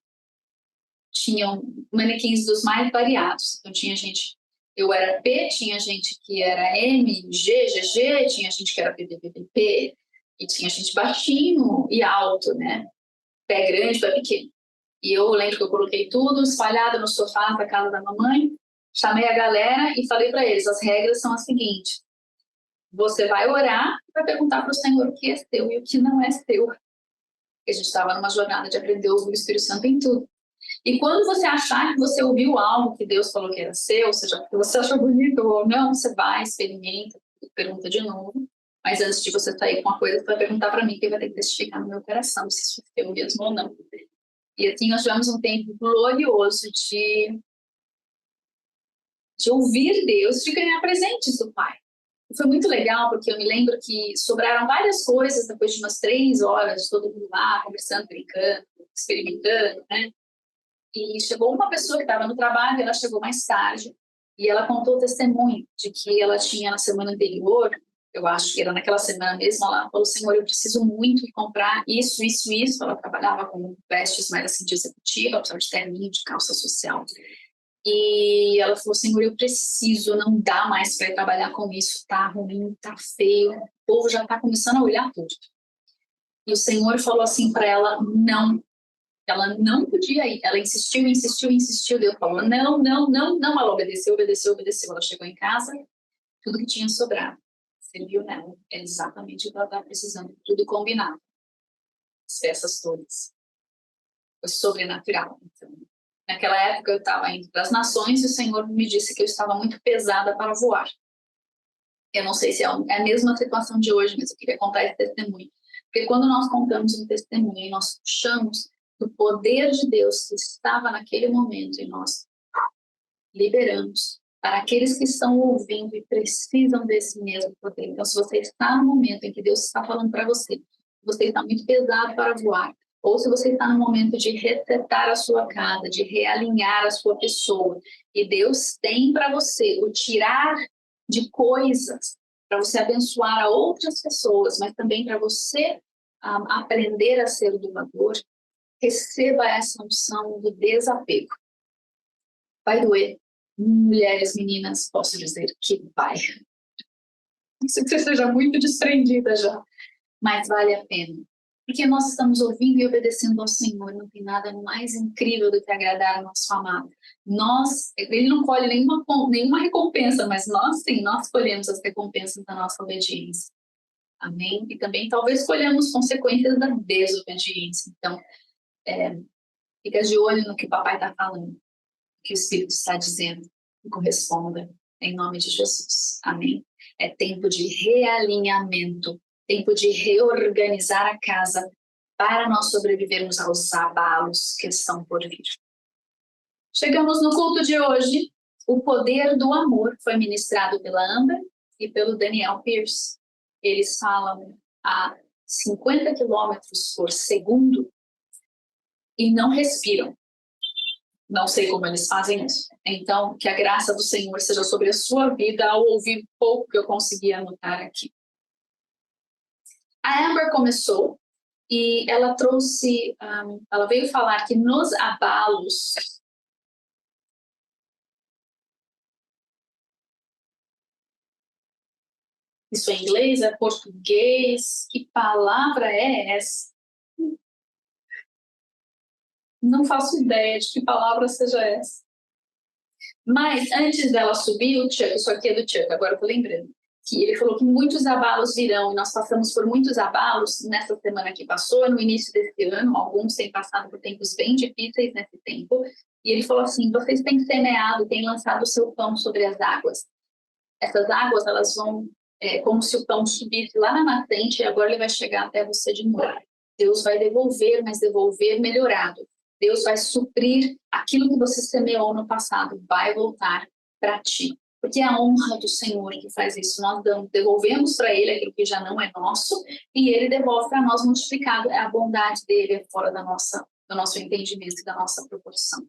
A: tinham manequins dos mais variados. Então tinha gente Eu era P, tinha gente que era M, G, GG, tinha gente que era PPPP, e tinha gente baixinho e alto, né? Pé grande, pé pequeno. E eu lembro que eu coloquei tudo espalhado no sofá da casa da mamãe, chamei a galera e falei para eles, as regras são as seguintes: você vai orar e vai perguntar para o Senhor o que é seu e o que não é seu. Porque a gente estava numa jornada de aprender a ouvir o Espírito Santo em tudo. E quando você achar que você ouviu algo que Deus falou que era seu, seja porque você achou bonito ou não, você vai, experimenta, pergunta de novo. Mas antes de você sair com uma coisa, você vai perguntar para mim, que vai ter que testificar no meu coração se isso é seu mesmo ou não. E assim nós tivemos um tempo glorioso de ouvir Deus, de ganhar presentes do Pai. E foi muito legal, porque eu me lembro que sobraram várias coisas depois de umas 3 horas, todo mundo lá, conversando, brincando, experimentando, né? E chegou uma pessoa que estava no trabalho, ela chegou mais tarde, e ela contou o testemunho de que ela tinha na semana anterior, eu acho que era naquela semana mesmo, ela falou: Senhor, eu preciso muito de comprar isso, isso, isso. Ela trabalhava com vestes mais assim de executiva, precisava de terninho, de calça social. E ela falou: Senhor, eu preciso, não dá mais para ir trabalhar com isso, tá ruim, tá feio, o povo já está começando a olhar tudo. E o Senhor falou assim para ela: não. Ela não podia ir. Ela insistiu, insistiu, insistiu. Deus falou: não, não, não, não. Ela obedeceu, obedeceu, obedeceu. Ela chegou em casa, tudo que tinha sobrado serviu nela. É exatamente o que ela estava precisando. Tudo combinado. As peças todas. Foi sobrenatural. Então, naquela época eu estava indo para as nações e o Senhor me disse que eu estava muito pesada para voar. Eu não sei se é a mesma situação de hoje, mas eu queria contar esse testemunho. Porque quando nós contamos um testemunho e nós puxamos do poder de Deus que estava naquele momento e nós liberamos para aqueles que estão ouvindo e precisam desse mesmo poder. Então, se você está no momento em que Deus está falando para você, você está muito pesado para voar, ou se você está no momento de resetar a sua casa, de realinhar a sua pessoa, e Deus tem para você o tirar de coisas para você abençoar a outras pessoas, mas também para você aprender a ser doador, receba essa unção do desapego. Vai doer. Mulheres, meninas, posso dizer que vai. Não sei que você seja muito desprendida já, mas vale a pena. Porque nós estamos ouvindo e obedecendo ao Senhor. Não tem nada mais incrível do que agradar ao nosso amado. Ele não colhe nenhuma recompensa, mas nós sim, nós colhemos as recompensas da nossa obediência. Amém? E também talvez colhamos consequências da desobediência. Então, fica de olho no que o papai está falando, que o Espírito está dizendo, e corresponda em nome de Jesus. Amém? É tempo de realinhamento, tempo de reorganizar a casa para nós sobrevivermos aos abalos que estão por vir. Chegamos no culto de hoje. O poder do amor foi ministrado pela Amber e pelo Daniel Pierce. Eles falam a 50 quilômetros por segundo e não respiram. Não sei como eles fazem isso. Então, que a graça do Senhor seja sobre a sua vida ao ouvir pouco que eu consegui anotar aqui. A Amber começou e ela trouxe, ela veio falar que nos abalos, isso é inglês, é português, que palavra é essa? Não faço ideia de que palavra seja essa. Mas antes dela subir, o Chuck, isso aqui é do Chuck, agora eu tô lembrando, que ele falou que muitos abalos virão, e nós passamos por muitos abalos nessa semana que passou, no início desse ano, alguns têm passado por tempos bem difíceis nesse tempo, e ele falou assim: vocês têm semeado, têm lançado o seu pão sobre as águas. Essas águas, elas vão, como se o pão subisse lá na nascente, e agora ele vai chegar até você de novo. Deus vai devolver, mas devolver melhorado. Deus vai suprir aquilo que você semeou no passado, vai voltar para ti. Porque é a honra do Senhor que faz isso. Nós devolvemos para Ele aquilo que já não é nosso, e Ele devolve para nós multiplicado. É a bondade dEle, é fora do nosso entendimento e da nossa proporção.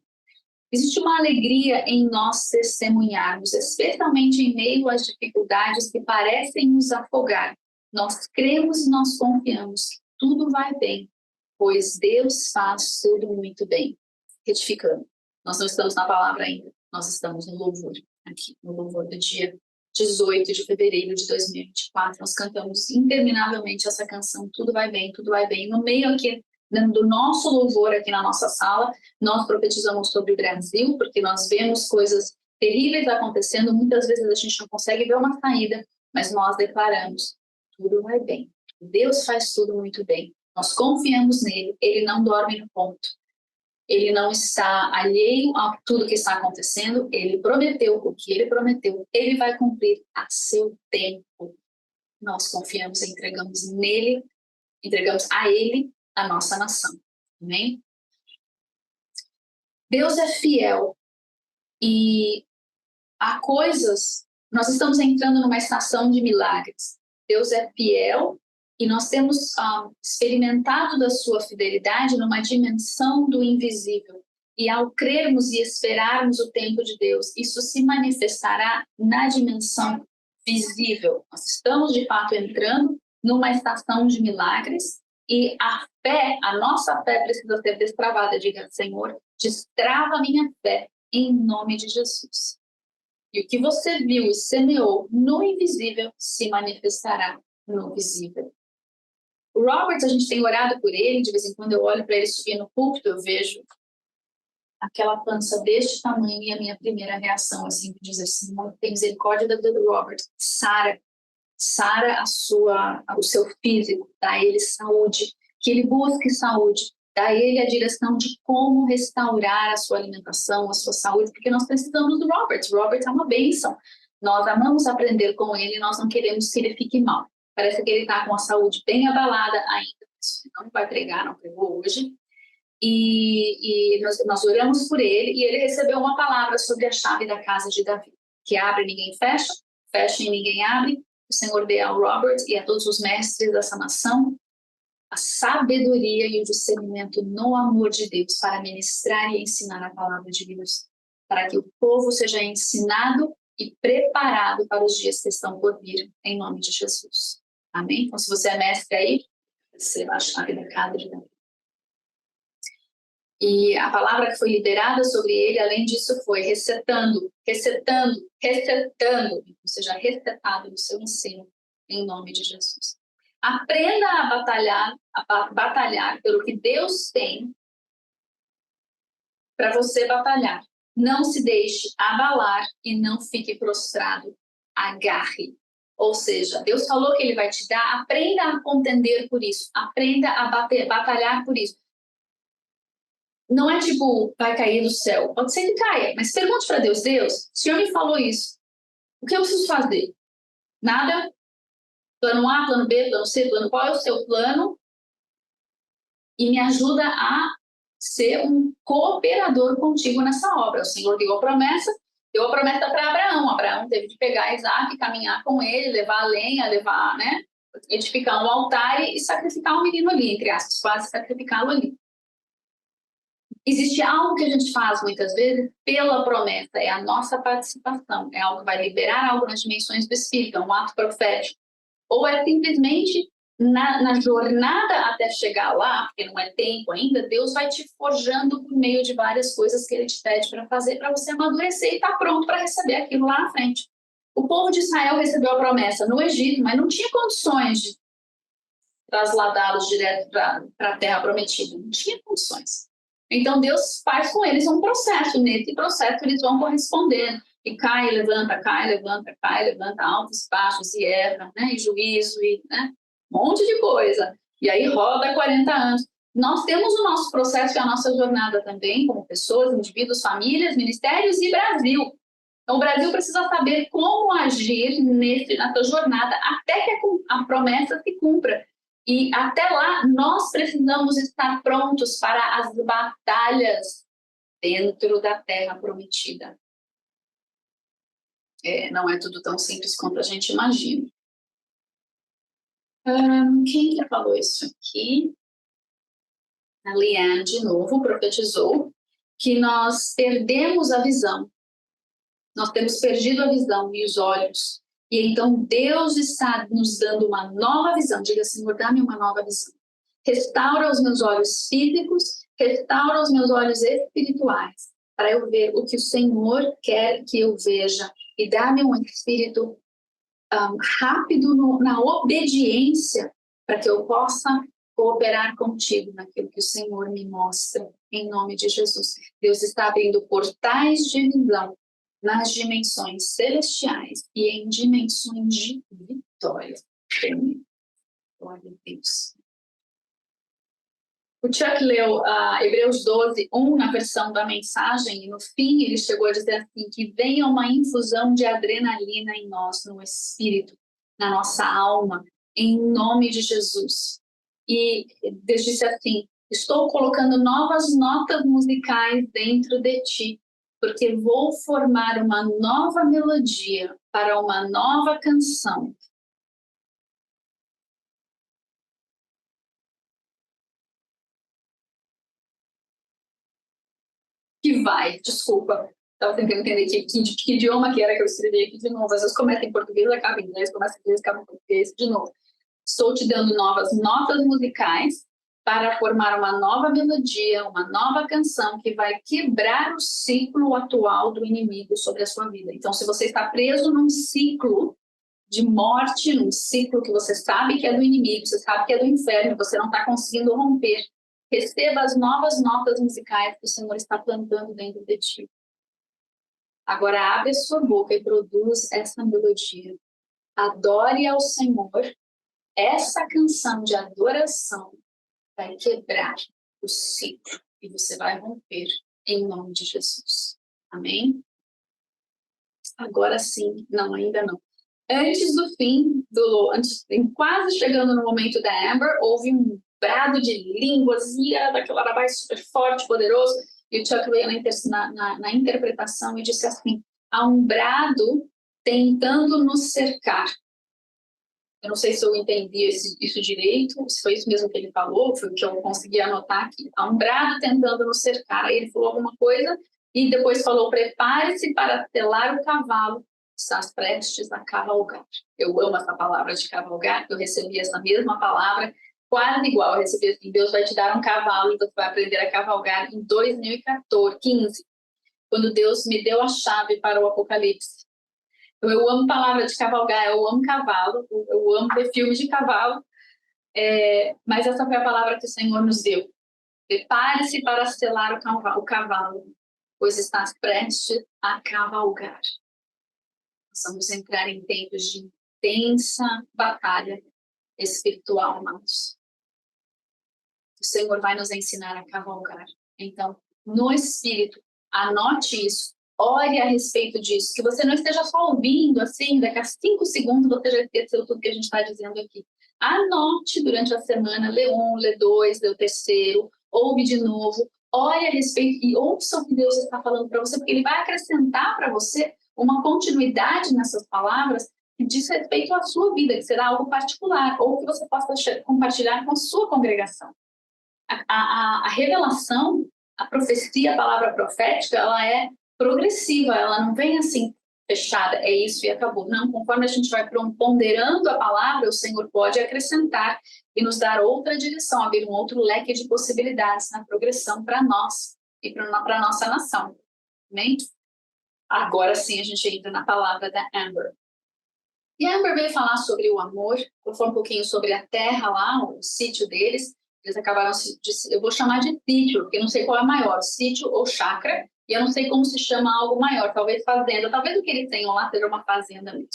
A: Existe uma alegria em nós testemunharmos, especialmente em meio às dificuldades que parecem nos afogar. Nós cremos e nós confiamos. Tudo vai bem, pois Deus faz tudo muito bem. Retificando, nós não estamos na palavra ainda, nós estamos no louvor. aqui no louvor do dia 18 de fevereiro de 2024. Nós cantamos interminavelmente essa canção, Tudo Vai Bem, Tudo Vai Bem. No meio aqui do nosso louvor aqui na nossa sala, nós profetizamos sobre o Brasil, porque nós vemos coisas terríveis acontecendo, muitas vezes a gente não consegue ver uma saída, mas nós declaramos, tudo vai bem. Deus faz tudo muito bem. Nós confiamos nele, ele não dorme no ponto. Ele não está alheio a tudo que está acontecendo, ele prometeu o que ele prometeu, ele vai cumprir a seu tempo. Nós confiamos e entregamos nele, entregamos a ele a nossa nação. Amém? Deus é fiel e há coisas, nós estamos entrando numa estação de milagres. Deus é fiel e nós temos experimentado da sua fidelidade numa dimensão do invisível. E ao crermos e esperarmos o tempo de Deus, isso se manifestará na dimensão visível. Nós estamos, de fato, entrando numa estação de milagres e a fé, a nossa fé precisa ser destravada. Diga, Senhor, destrava a minha fé em nome de Jesus. E o que você viu e semeou no invisível se manifestará no visível. O Robert, a gente tem orado por ele, de vez em quando eu olho para ele subir no púlpito, eu vejo aquela pança deste tamanho e a minha primeira reação, assim, de dizer assim, tem misericórdia da vida do Robert, sara o seu físico, dá ele saúde, que ele busque saúde, dá ele a direção de como restaurar a sua alimentação, a sua saúde, porque nós precisamos do Robert. O Robert é uma bênção. Nós amamos aprender com ele, nós não queremos que ele fique mal. Parece que ele está com a saúde bem abalada ainda, não vai pregar, não pregou hoje. E nós oramos por ele e ele recebeu uma palavra sobre a chave da casa de Davi, que abre e ninguém fecha, fecha e ninguém abre. O Senhor dê ao Robert e a todos os mestres dessa nação a sabedoria e o discernimento no amor de Deus para ministrar e ensinar a palavra de Deus, para que o povo seja ensinado e preparado para os dias que estão por vir, em nome de Jesus. Amém? Então, se você é mestre aí, receba a chave da casa de Davi. E a palavra que foi liberada sobre ele, além disso, foi recetando, seja resetado no seu ensino, em nome de Jesus. Aprenda a batalhar pelo que Deus tem para você batalhar. Não se deixe abalar e não fique prostrado. Agarre. Ou seja, Deus falou que ele vai te dar, aprenda a contender por isso, aprenda a batalhar por isso. Não é tipo, vai cair do céu. Pode ser que caia, mas pergunte para Deus, Deus, o Senhor me falou isso. O que eu preciso fazer? Nada? Plano A, plano B, plano C, plano qual é o seu plano? E me ajuda a ser um cooperador contigo nessa obra. O Senhor deu a promessa para Abraão. Abraão teve que pegar Isaac, caminhar com ele, levar a lenha, edificar um altar e sacrificar um menino ali, entre aspas, quase sacrificá-lo ali. Existe algo que a gente faz muitas vezes pela promessa, é a nossa participação, é algo que vai liberar algo nas dimensões do Espírito, é um ato profético. Ou é simplesmente na jornada até chegar lá, porque não é tempo ainda, Deus vai te forjando por meio de várias coisas que Ele te pede para fazer, para você amadurecer e estar pronto para receber aquilo lá na frente. O povo de Israel recebeu a promessa no Egito, mas não tinha condições de trasladá-los direto para a terra prometida, não tinha condições. Então Deus faz com eles um processo, nesse processo eles vão correspondendo, e cai, levanta, altos, baixos, e erra, né? E juízo, e um monte de coisa, e aí roda 40 anos. Nós temos o nosso processo e a nossa jornada também, como pessoas, indivíduos, famílias, ministérios e Brasil. Então o Brasil precisa saber como agir nessa jornada até que a promessa se cumpra. E até lá, nós precisamos estar prontos para as batalhas dentro da terra prometida. Não é tudo tão simples quanto a gente imagina. Quem que falou isso aqui? A Liane, de novo, profetizou que nós perdemos a visão. Nós temos perdido a visão e os olhos. E então Deus está nos dando uma nova visão. Diga, Senhor, dá-me uma nova visão. Restaura os meus olhos físicos, restaura os meus olhos espirituais, para eu ver o que o Senhor quer que eu veja e dá-me um espírito rápido na obediência para que eu possa cooperar contigo naquilo que o Senhor me mostra, em nome de Jesus. Deus está abrindo portais de visão nas dimensões celestiais e em dimensões de vitória. Glória a Deus. O Chuck leu Hebreus 12, 1 na versão da mensagem, e no fim ele chegou a dizer assim, que venha uma infusão de adrenalina em nós, no espírito, na nossa alma, em nome de Jesus. E Deus disse assim, estou colocando novas notas musicais dentro de ti, porque vou formar uma nova melodia para uma nova canção. Que vai, desculpa, estava tentando entender que idioma que era que eu escrevi aqui de novo. Às vezes começa em português, acaba em inglês, começa em inglês, acaba em português, de novo. Estou te dando novas notas musicais para formar uma nova melodia, uma nova canção que vai quebrar o ciclo atual do inimigo sobre a sua vida. Então, se você está preso num ciclo de morte, num ciclo que você sabe que é do inimigo, você sabe que é do inferno, você não está conseguindo romper, receba as novas notas musicais que o Senhor está plantando dentro de ti. Agora abre a sua boca e produz essa melodia. Adore ao Senhor. Essa canção de adoração vai quebrar o ciclo e você vai romper em nome de Jesus. Amém? Agora sim, não, ainda não. Antes do fim, quase chegando no momento da Amber, houve um brado de línguas, e era daquela arabai super forte, poderoso, e o Chuck veio na interpretação e disse assim, há um brado tentando nos cercar. Eu não sei se eu entendi isso direito, se foi isso mesmo que ele falou, foi o que eu consegui anotar aqui. Há um brado tentando nos cercar. Aí ele falou alguma coisa e depois falou, prepare-se para selar o cavalo, estás prestes a cavalgar. Eu amo essa palavra de cavalgar, eu recebi essa mesma palavra, quase igual. Eu recebi assim, Deus vai te dar um cavalo e você vai aprender a cavalgar em 2015, quando Deus me deu a chave para o Apocalipse. Eu amo palavra de cavalgar, eu amo cavalo, eu amo ver filmes de cavalo, mas essa foi a palavra que o Senhor nos deu. Prepare-se para selar o cavalo, pois estás prestes a cavalgar. Nós vamos entrar em tempos de intensa batalha espiritual, amados. O Senhor vai nos ensinar a cavalgar. Então, no Espírito, anote isso. Ore a respeito disso, que você não esteja só ouvindo, assim, daqui a 5 segundos você já esqueceu tudo que a gente está dizendo aqui. Anote durante a semana, lê 1, lê 2, lê o terceiro, ouve de novo, ore a respeito e ouça o que Deus está falando para você, porque Ele vai acrescentar para você uma continuidade nessas palavras que diz respeito à sua vida, que será algo particular, ou que você possa compartilhar com a sua congregação. A revelação, a profecia, a palavra profética, ela é progressiva, ela não vem assim fechada, é isso e acabou. Não, conforme a gente vai ponderando a palavra, o Senhor pode acrescentar e nos dar outra direção, abrir um outro leque de possibilidades na progressão para nós e para a nossa nação. Amém? Agora sim a gente entra na palavra da Amber. E a Amber veio falar sobre o amor, falou um pouquinho sobre a terra lá, o sítio deles. Eles acabaram, eu vou chamar de sítio, porque não sei qual é maior, sítio ou chácara, e eu não sei como se chama algo maior, talvez fazenda, talvez o que eles tenham lá seja uma fazenda mesmo.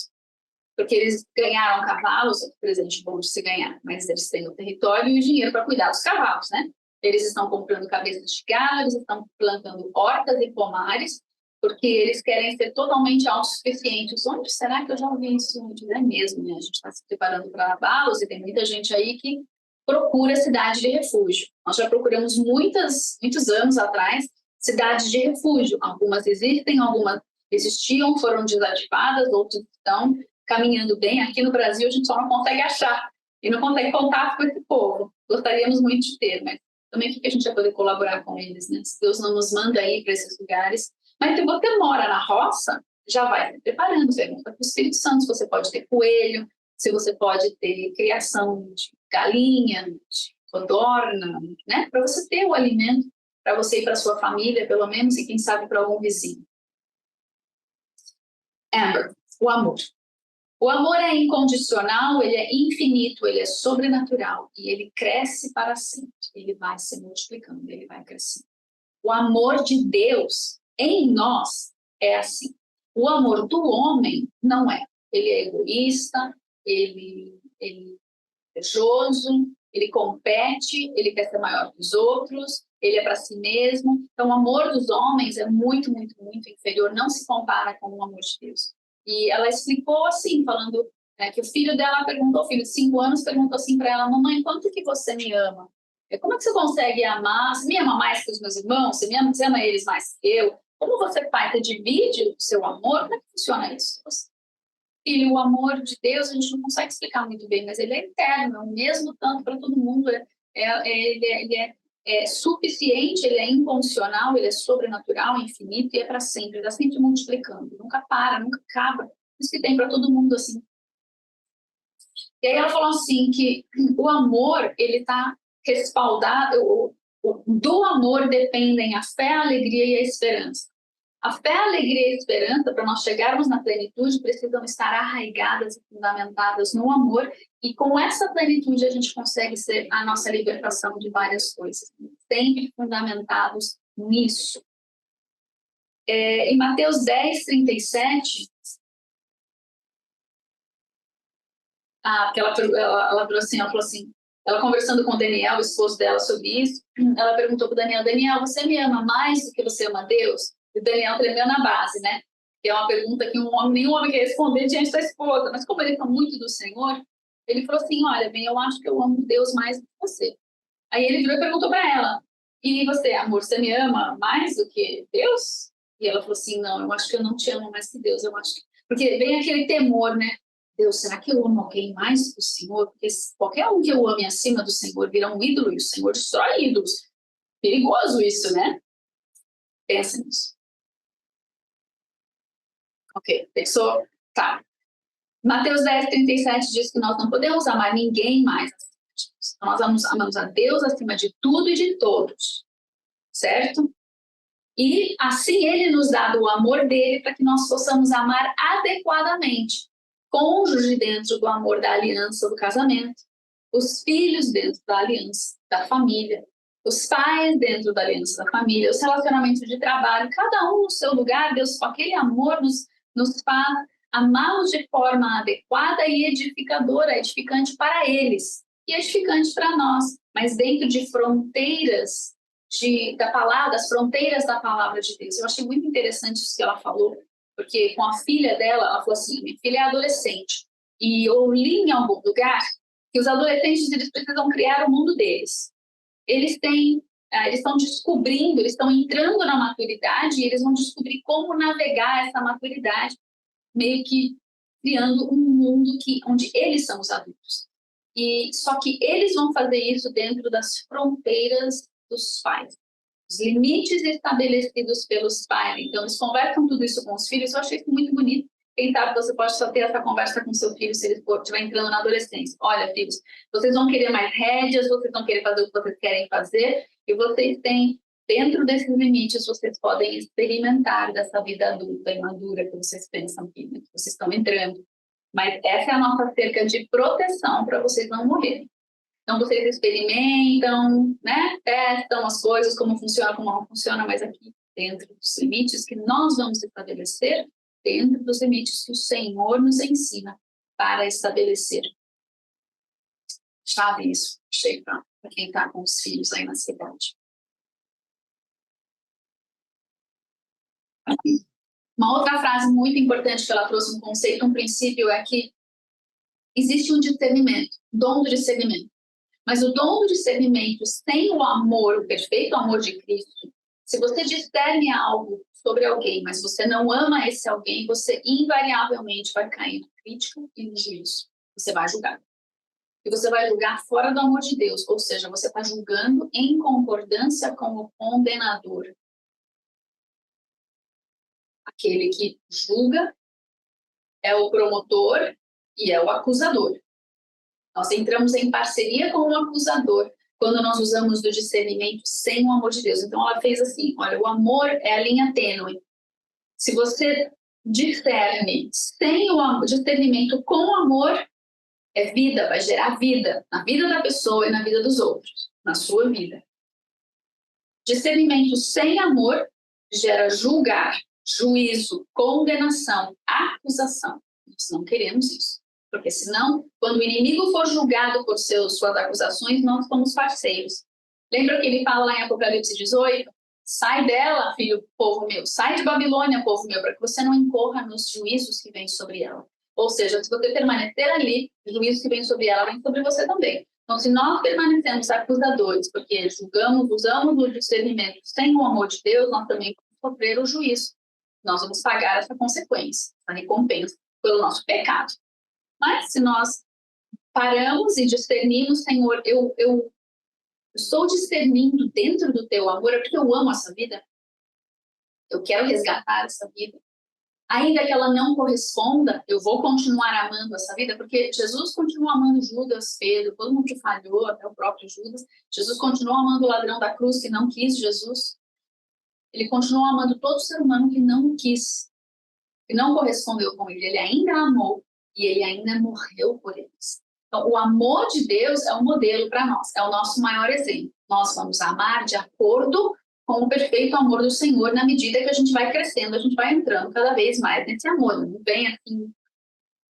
A: Porque eles ganharam cavalos, presente bom de se ganhar, mas eles têm o território e o dinheiro para cuidar dos cavalos, né? Eles estão comprando cabeças de gado, eles estão plantando hortas e pomares, porque eles querem ser totalmente autossuficientes. Onde será que eu já ouvi isso? É mesmo, né? A gente está se preparando para abalos e tem muita gente aí que procura cidade de refúgio. Nós já procuramos muitos anos atrás cidades de refúgio. Algumas existem, algumas existiam, foram desativadas, outras estão caminhando bem. Aqui no Brasil a gente só não consegue achar e não consegue contato com esse povo. Gostaríamos muito de ter, mas também o que a gente vai poder colaborar com eles, né? Se Deus não nos manda ir para esses lugares. Mas se você mora na roça, já vai se preparando, pergunta para o Espírito Santo se você pode ter coelho, se você pode ter criação de galinha, de codorna, né? Para você ter o alimento. para você e para sua família, pelo menos, e quem sabe para algum vizinho. Amber, o amor. O amor é incondicional, ele é infinito, ele é sobrenatural e ele cresce para sempre. Ele vai se multiplicando, ele vai crescendo. O amor de Deus em nós é assim. O amor do homem não é. Ele é egoísta, ele é invejoso, ele compete, ele quer ser maior que os outros, ele é para si mesmo. Então, o amor dos homens é muito, muito, muito inferior, não se compara com o amor de Deus. E ela explicou assim, falando que o filho dela perguntou, o filho de 5 anos perguntou assim para ela, mamãe, quanto que você me ama? Como é que você consegue amar? Você me ama mais que os meus irmãos? Você ama eles mais que eu? Como você faz? Você divide o seu amor? Como é que funciona isso? E o amor de Deus a gente não consegue explicar muito bem, mas ele é eterno, é o mesmo tanto para todo mundo. Ele é suficiente, ele é incondicional, ele é sobrenatural, infinito e é para sempre. Ele está sempre multiplicando, nunca para, nunca acaba. Isso que tem para todo mundo assim. E aí ela falou assim que o amor ele está respaldado, do amor dependem a fé, a alegria e a esperança. A fé, a alegria e a esperança, para nós chegarmos na plenitude, precisam estar arraigadas e fundamentadas no amor, e com essa plenitude a gente consegue ser a nossa libertação de várias coisas, sempre fundamentados nisso. Em Mateus 10, 37, porque ela falou assim, ela conversando com o Daniel, o esposo dela, sobre isso, ela perguntou para o Daniel, Daniel, você me ama mais do que você ama Deus? E o Daniel tremeu na base, né? Que é uma pergunta que nenhum homem quer responder diante da esposa, mas como ele está muito do Senhor, ele falou assim, olha, bem, eu acho que eu amo Deus mais do que você. Aí ele virou e perguntou para ela, e você, amor, você me ama mais do que Deus? E ela falou assim, não, eu acho que eu não te amo mais que Deus, eu acho que... Porque vem aquele temor, né? Deus, será que eu amo alguém mais do Senhor? Porque qualquer um que eu ame acima do Senhor vira um ídolo e o Senhor destrói ídolos. Perigoso isso, né? Pensa nisso. Ok, pensou? Tá. Mateus 10, 37 diz que nós não podemos amar ninguém mais. Nós amamos a Deus acima de tudo e de todos. Certo? E assim ele nos dá o amor dele para que nós possamos amar adequadamente. Cônjuge dentro do amor da aliança do casamento, os filhos dentro da aliança da família, os pais dentro da aliança da família, os relacionamentos de trabalho, cada um no seu lugar. Deus, com aquele amor, nos faz amá-los de forma adequada e edificadora, edificante para eles e edificante para nós, mas dentro de fronteiras da palavra, das fronteiras da palavra de Deus. Eu achei muito interessante isso que ela falou, porque com a filha dela, ela falou assim, minha filha é adolescente, e eu li em algum lugar que os adolescentes eles precisam criar o mundo deles. Eles estão descobrindo, eles estão entrando na maturidade e eles vão descobrir como navegar essa maturidade, meio que criando um mundo onde eles são os adultos. Só que eles vão fazer isso dentro das fronteiras dos pais, os limites estabelecidos pelos pais. Então, eles conversam tudo isso com os filhos. Eu achei isso muito bonito. Quem sabe você pode só ter essa conversa com seu filho se ele estiver entrando na adolescência. Olha, filhos, vocês vão querer mais rédeas, vocês vão querer fazer o que vocês querem fazer, e vocês têm, dentro desses limites, vocês podem experimentar dessa vida adulta e madura que vocês pensam que vocês estão entrando. Mas essa é a nossa cerca de proteção para vocês não morrerem. Então, vocês experimentam, né? Testam as coisas, como funciona, como não funciona, mas aqui dentro dos limites que nós vamos estabelecer, dentro dos limites que o Senhor nos ensina para estabelecer. Chave isso, chega para quem está com os filhos aí na cidade. Uma outra frase muito importante que ela trouxe, um conceito, um princípio, é que existe um discernimento, dom do discernimento. Mas o dom do discernimento sem o amor, o perfeito amor de Cristo, se você discerne algo sobre alguém, mas você não ama esse alguém, você invariavelmente vai cair na crítica e no juízo. Você vai julgar. E você vai julgar fora do amor de Deus, ou seja, você está julgando em concordância com o condenador. Aquele que julga é o promotor e é o acusador. Nós entramos em parceria com o acusador quando nós usamos do discernimento sem o amor de Deus. Então ela fez assim, olha, o amor é a linha tênue. Se você discerne sem o discernimento com o amor, é vida, vai gerar vida na vida da pessoa e na vida dos outros, na sua vida. Discernimento sem amor gera julgar, juízo, condenação, acusação. Nós não queremos isso. Porque senão, quando o inimigo for julgado por suas acusações, nós somos parceiros. Lembra que ele fala lá em Apocalipse 18? Sai dela, filho, povo meu. Sai de Babilônia, povo meu, para que você não incorra nos juízos que vêm sobre ela. Ou seja, se você permanecer ali, os juízos que vêm sobre ela vêm sobre você também. Então, se nós permanecemos acusadores, porque julgamos, usamos o discernimento sem o amor de Deus, nós também vamos sofrer o juízo. Nós vamos pagar essa consequência, essa recompensa, pelo nosso pecado. Mas se nós paramos e discernimos, Senhor, eu estou discernindo dentro do teu amor, é porque eu amo essa vida. Eu quero resgatar essa vida. Ainda que ela não corresponda, eu vou continuar amando essa vida, porque Jesus continua amando Judas, Pedro, todo mundo que falhou, até o próprio Judas. Jesus continua amando o ladrão da cruz que não quis Jesus. Ele continua amando todo ser humano que não quis, que não correspondeu com ele. Ele ainda amou. E ele ainda morreu por eles. Então, o amor de Deus é um modelo para nós, é o nosso maior exemplo. Nós vamos amar de acordo com o perfeito amor do Senhor, na medida que a gente vai crescendo, a gente vai entrando cada vez mais nesse amor. Não vem assim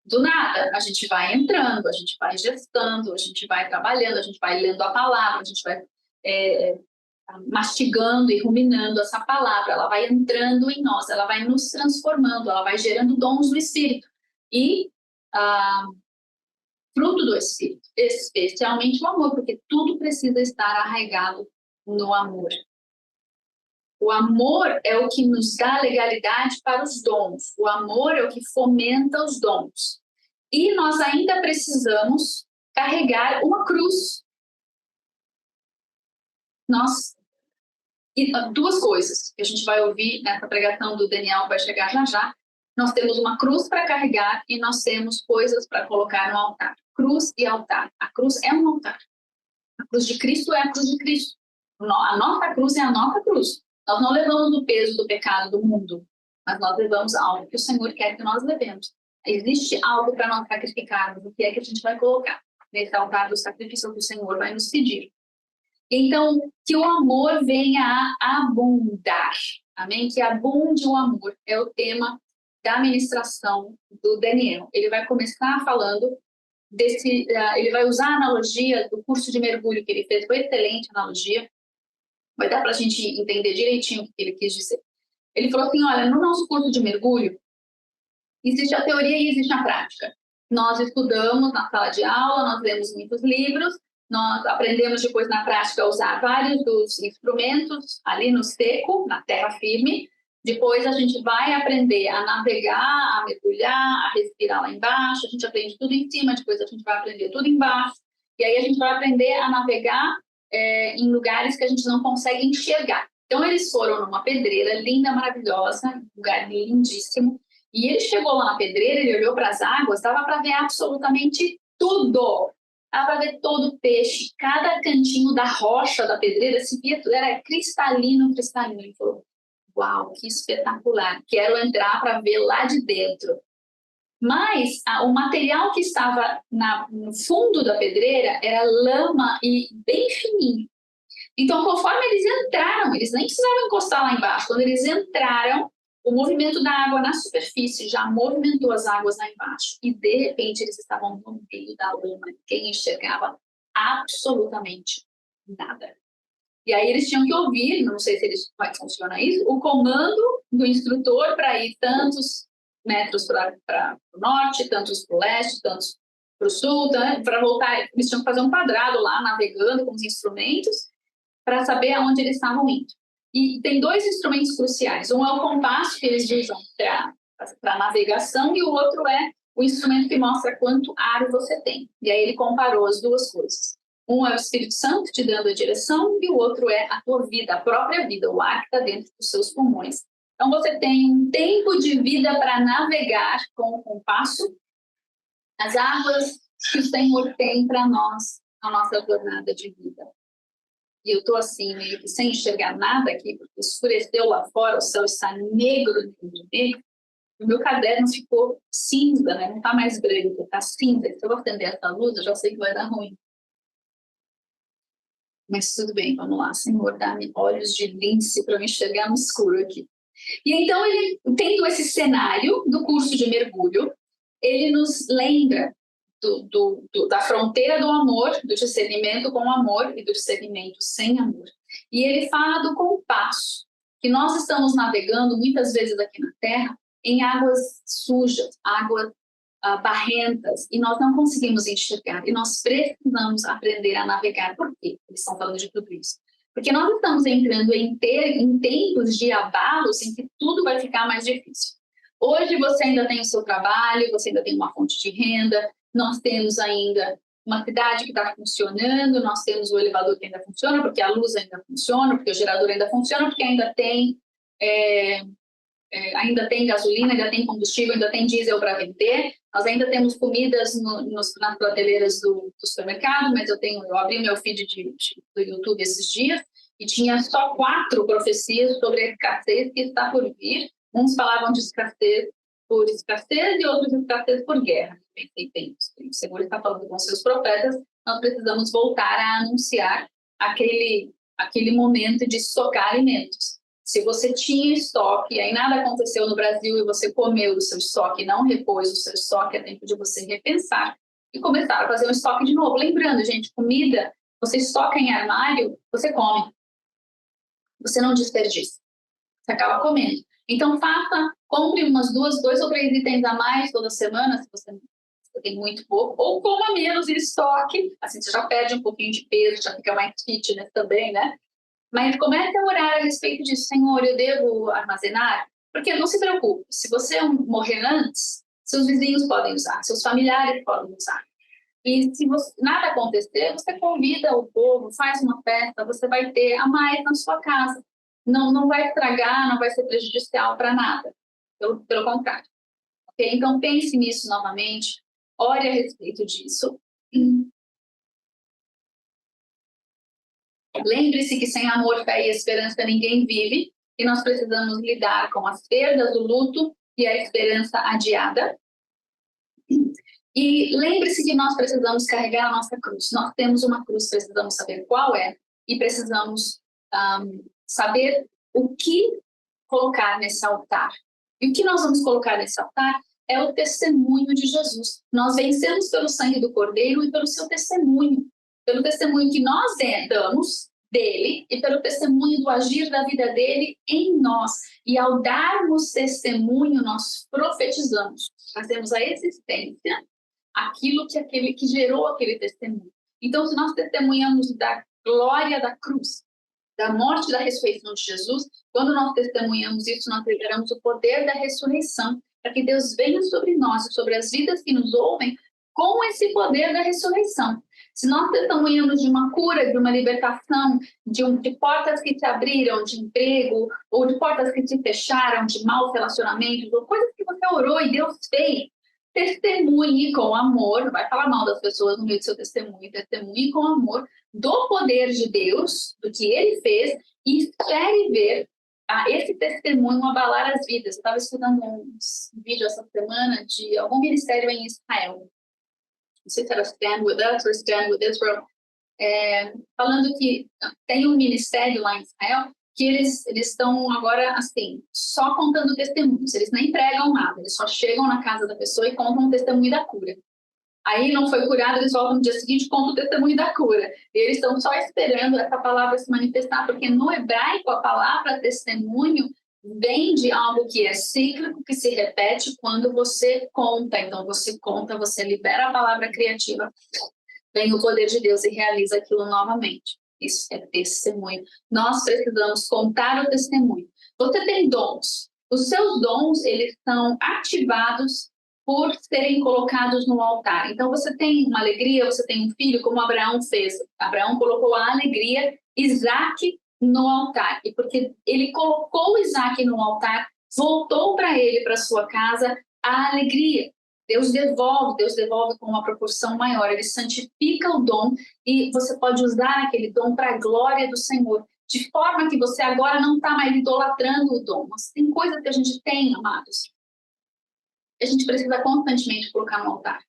A: do nada, a gente vai entrando, a gente vai gestando, a gente vai trabalhando, a gente vai lendo a palavra, a gente vai mastigando e ruminando essa palavra, ela vai entrando em nós, ela vai nos transformando, ela vai gerando dons do Espírito. E fruto do Espírito, especialmente o amor, porque tudo precisa estar arraigado no amor. O amor é o que nos dá legalidade para os dons. O amor é o que fomenta os dons. E nós ainda precisamos carregar uma cruz. Duas coisas que a gente vai ouvir nessa pregação do Daniel, vai chegar já já. Nós temos uma cruz para carregar e nós temos coisas para colocar no altar. Cruz e altar. A cruz é um altar. A cruz de Cristo é a cruz de Cristo. A nossa cruz é a nossa cruz. Nós não levamos o peso do pecado do mundo, mas nós levamos algo que o Senhor quer que nós levemos. Existe algo para nós sacrificarmos. O que é que a gente vai colocar nesse altar do sacrifício que o Senhor vai nos pedir? Então, que o amor venha a abundar. Amém? Que abunde o amor. É o tema da ministração do Daniel. Ele vai começar falando ele vai usar a analogia do curso de mergulho que ele fez, foi excelente analogia, vai dar para a gente entender direitinho o que ele quis dizer. Ele falou assim, olha, no nosso curso de mergulho, existe a teoria e existe a prática. Nós estudamos na sala de aula, nós lemos muitos livros, nós aprendemos depois na prática a usar vários dos instrumentos ali no seco, na terra firme. Depois a gente vai aprender a navegar, a mergulhar, a respirar lá embaixo. A gente aprende tudo em cima, depois a gente vai aprender tudo embaixo. E aí a gente vai aprender a navegar em lugares que a gente não consegue enxergar. Então eles foram numa pedreira linda, maravilhosa, um lugar lindíssimo. E ele chegou lá na pedreira, ele olhou para as águas, dava para ver absolutamente tudo. Dava para ver todo o peixe, cada cantinho da rocha da pedreira, se via, era cristalino, cristalino. Ele falou, uau, que espetacular, quero entrar para ver lá de dentro. Mas o material que estava no fundo da pedreira era lama e bem fininho. Então, conforme eles entraram, eles nem precisavam encostar lá embaixo. Quando eles entraram, o movimento da água na superfície já movimentou as águas lá embaixo. E, de repente, eles estavam no meio da lama. Quem enxergava absolutamente nada. E aí eles tinham que ouvir, não sei se como é que funciona isso, o comando do instrutor para ir tantos metros para o norte, tantos para o leste, tantos para o sul, para voltar. Eles tinham que fazer um quadrado lá, navegando com os instrumentos, para saber aonde eles estavam indo. E tem dois instrumentos cruciais. Um é o compasso que eles usam para navegação e o outro é o instrumento que mostra quanto ar você tem. E aí ele comparou as duas coisas. Um é o Espírito Santo te dando a direção e o outro é a tua vida, a própria vida, o ar que está dentro dos seus pulmões. Então você tem um tempo de vida para navegar com o compasso, as águas que o Senhor tem para nós, a nossa jornada de vida. e eu estou assim, meio que sem enxergar nada aqui, porque escureceu lá fora, o céu está negro, o meu caderno ficou cinza, né? Não está mais branco, está cinza. Se eu acender essa luz, eu já sei que vai dar ruim. Mas tudo bem, vamos lá, Senhor, dá-me olhos de lince para eu enxergar no escuro aqui. E então, ele, tendo esse cenário do curso de mergulho, ele nos lembra da fronteira do amor, do discernimento com amor e do discernimento sem amor. E ele fala do compasso, que nós estamos navegando muitas vezes aqui na Terra em águas sujas, águas barrentas, e nós não conseguimos enxergar. E nós precisamos aprender a navegar. Por quê? Eles estão falando de tudo isso. Porque nós estamos entrando em tempos de abalos em que tudo vai ficar mais difícil. Hoje você ainda tem o seu trabalho, você ainda tem uma fonte de renda, nós temos ainda uma cidade que está funcionando, nós temos o elevador que ainda funciona, porque a luz ainda funciona, porque o gerador ainda funciona, porque ainda tem gasolina, ainda tem combustível, ainda tem diesel para vender. Nós ainda temos comidas nas prateleiras do supermercado, mas eu abri meu feed do YouTube esses dias e tinha só 4 profecias sobre a escassez que está por vir. Uns falavam de escassez por escassez e outros de escassez por guerra. O Senhor está falando com seus profetas, nós precisamos voltar a anunciar aquele momento de estocar alimentos. Se você tinha estoque e aí nada aconteceu no Brasil e você comeu o seu estoque e não repôs o seu estoque, é tempo de você repensar e começar a fazer um estoque de novo. Lembrando, gente, comida, você estoca em armário, você come. Você não desperdiça. Você acaba comendo. Então, compre dois ou três itens a mais toda semana, se você tem muito pouco, ou coma menos em estoque, assim você já perde um pouquinho de peso, já fica mais fitness também, né? Mas comece a orar a respeito disso. Senhor, eu devo armazenar? Porque não se preocupe, se você morrer antes, seus vizinhos podem usar, seus familiares podem usar. E se nada acontecer, você convida o povo, faz uma festa, você vai ter a mais na sua casa. Não vai estragar, não vai ser prejudicial para nada. Pelo contrário. Okay? Então, pense nisso novamente, ore a respeito disso. Lembre-se que sem amor, fé e esperança ninguém vive, e nós precisamos lidar com as perdas, do luto e a esperança adiada. E lembre-se que nós precisamos carregar a nossa cruz. Nós temos uma cruz, precisamos saber qual é, e precisamos saber o que colocar nesse altar. E o que nós vamos colocar nesse altar é o testemunho de Jesus. Nós vencemos pelo sangue do Cordeiro e pelo seu testemunho. Pelo testemunho que nós damos dele e pelo testemunho do agir da vida dele em nós. E ao darmos testemunho, nós profetizamos. Fazemos a existência aquilo que gerou aquele testemunho. Então, se nós testemunhamos da glória da cruz, da morte e da ressurreição de Jesus, quando nós testemunhamos isso, nós liberamos o poder da ressurreição, para que Deus venha sobre nós e sobre as vidas que nos ouvem com esse poder da ressurreição. Se nós testemunhamos de uma cura, de uma libertação, de portas que se abriram, de emprego, ou de portas que se fecharam, de maus relacionamentos, ou coisas que você orou e Deus fez, testemunhe com amor, não vai falar mal das pessoas no meio do seu testemunho, testemunhe com amor do poder de Deus, do que Ele fez, e espere ver esse testemunho abalar as vidas. Eu estava estudando um vídeo essa semana de algum ministério em Israel, não sei se era Stand With Us ou Stand With Israel, falando que tem um ministério lá em Israel que eles estão agora, assim, só contando testemunhos. Eles nem pregam nada, eles só chegam na casa da pessoa e contam o testemunho da cura. Aí não foi curado, eles voltam no dia seguinte e contam o testemunho da cura. E eles estão só esperando essa palavra se manifestar, porque no hebraico a palavra testemunho vem de algo que é cíclico, que se repete quando você conta. Então você conta, você libera a palavra criativa, vem o poder de Deus e realiza aquilo novamente. Isso é testemunho. Nós precisamos contar o testemunho. Você tem dons. Os seus dons, eles são ativados por serem colocados no altar. Então, você tem uma alegria, você tem um filho, como Abraão fez. Abraão colocou a alegria, Isaac, no altar. E porque ele colocou Isaac no altar, voltou para ele, para sua casa, a alegria. Deus devolve com uma proporção maior, ele santifica o dom e você pode usar aquele dom para a glória do Senhor, de forma que você agora não está mais idolatrando o dom. Mas tem coisas que a gente tem, amados, a gente precisa constantemente colocar no altar.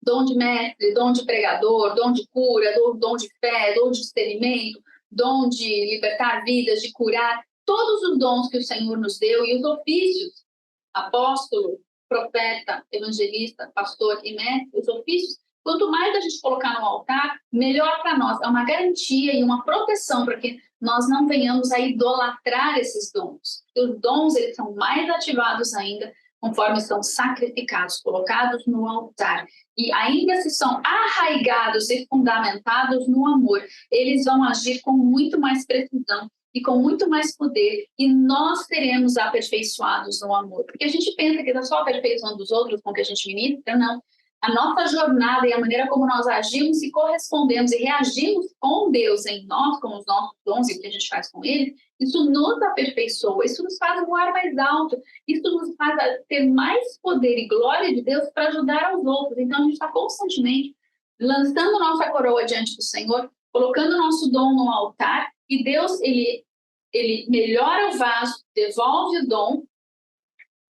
A: Dom de mestre, dom de pregador, dom de cura, dom de fé, dom de discernimento, dom de libertar vidas, de curar, todos os dons que o Senhor nos deu e os ofícios, apóstolo, profeta, evangelista, pastor e mestre, os ofícios, quanto mais a gente colocar no altar, melhor para nós. É uma garantia e uma proteção para que nós não venhamos a idolatrar esses dons. Os dons, eles são mais ativados ainda conforme são sacrificados, colocados no altar. E ainda se são arraigados e fundamentados no amor, eles vão agir com muito mais precisão e com muito mais poder, e nós seremos aperfeiçoados no amor. Porque a gente pensa que é só aperfeiçoando os outros com o que a gente ministra, não. A nossa jornada e a maneira como nós agimos e correspondemos e reagimos com Deus em nós, com os nossos dons e o que a gente faz com Ele, isso nos aperfeiçoa, isso nos faz voar mais alto, isso nos faz ter mais poder e glória de Deus para ajudar aos outros. Então a gente está constantemente lançando nossa coroa diante do Senhor, colocando nosso dom no altar, e Deus, ele melhora o vaso, devolve o dom,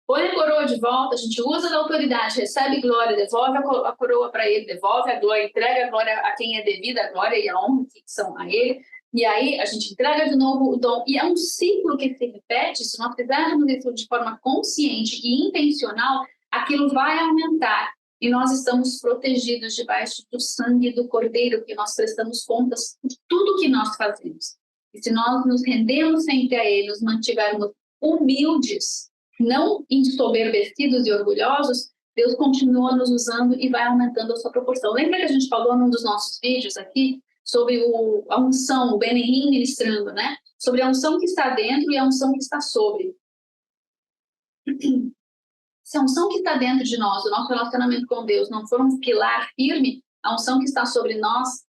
A: põe a coroa de volta, a gente usa da autoridade, recebe glória, devolve a coroa para ele, devolve a glória, entrega a glória a quem é devida, a glória e a honra que são a ele, e aí a gente entrega de novo o dom, e é um ciclo que se repete. Se nós fizermos isso de forma consciente e intencional, aquilo vai aumentar, e nós estamos protegidos debaixo do sangue do Cordeiro, que nós prestamos contas por tudo que nós fazemos. E se nós nos rendemos sempre a Ele, nos mantivermos humildes, não ensoberbecidos e orgulhosos, Deus continua nos usando e vai aumentando a sua proporção. Lembra que a gente falou num dos nossos vídeos aqui sobre a unção, o Benihim ministrando, né? Sobre a unção que está dentro e a unção que está sobre. Se a unção que está dentro de nós, o nosso relacionamento com Deus, não for um pilar firme, a unção que está sobre nós,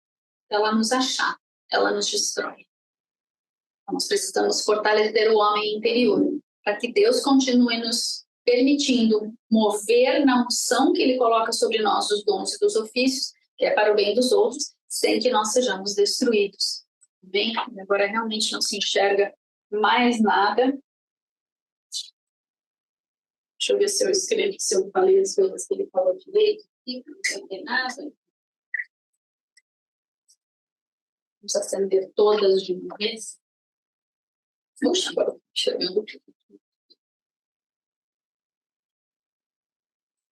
A: ela nos achata, ela nos destrói. Nós precisamos fortalecer o homem interior, para que Deus continue nos permitindo mover na unção que Ele coloca sobre nós, os dons e dos ofícios, que é para o bem dos outros, sem que nós sejamos destruídos. Bem, agora realmente não se enxerga mais nada. Deixa eu ver se eu escrevi, se eu falei as coisas que ele falou direito. Não tem nada. Vamos acender todas de uma vez. Puxa, agora estou enxergando tudo.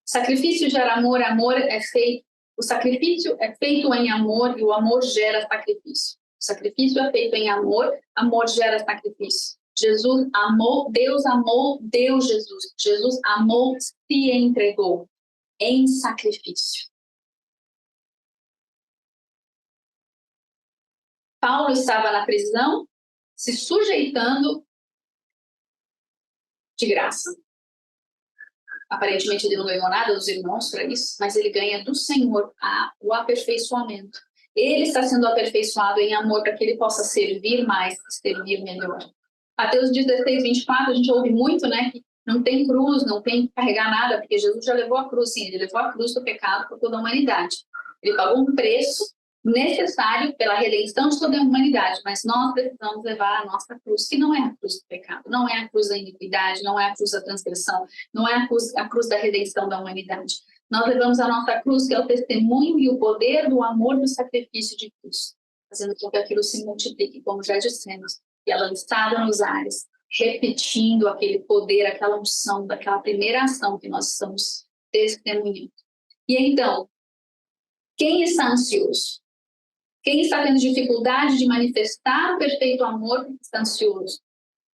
A: Sacrifício gera amor, amor é feito. O sacrifício é feito em amor e o amor gera sacrifício. O sacrifício é feito em amor, amor gera sacrifício. Jesus amou, Deus Jesus. Jesus amou, se entregou em sacrifício. Paulo estava na prisão, se sujeitando de graça. Aparentemente ele não ganhou nada dos irmãos para isso, mas ele ganha do Senhor o aperfeiçoamento. Ele está sendo aperfeiçoado em amor para que ele possa servir mais, servir melhor. Mateus 16, 24, a gente ouve muito, né, que não tem cruz, não tem que carregar nada, porque Jesus já levou a cruz, sim, ele levou a cruz do pecado por toda a humanidade. Ele pagou um preço necessário pela redenção de toda a humanidade, mas nós precisamos levar a nossa cruz, que não é a cruz do pecado, não é a cruz da iniquidade, não é a cruz da transgressão, não é a cruz da redenção da humanidade. Nós levamos a nossa cruz, que é o testemunho e o poder do amor do sacrifício de Cristo, fazendo com que aquilo se multiplique, como já dissemos, e é lançado nos ares, repetindo aquele poder, aquela unção, daquela primeira ação que nós estamos testemunhando. E então, quem está ansioso? Quem está tendo dificuldade de manifestar o perfeito amor está ansioso.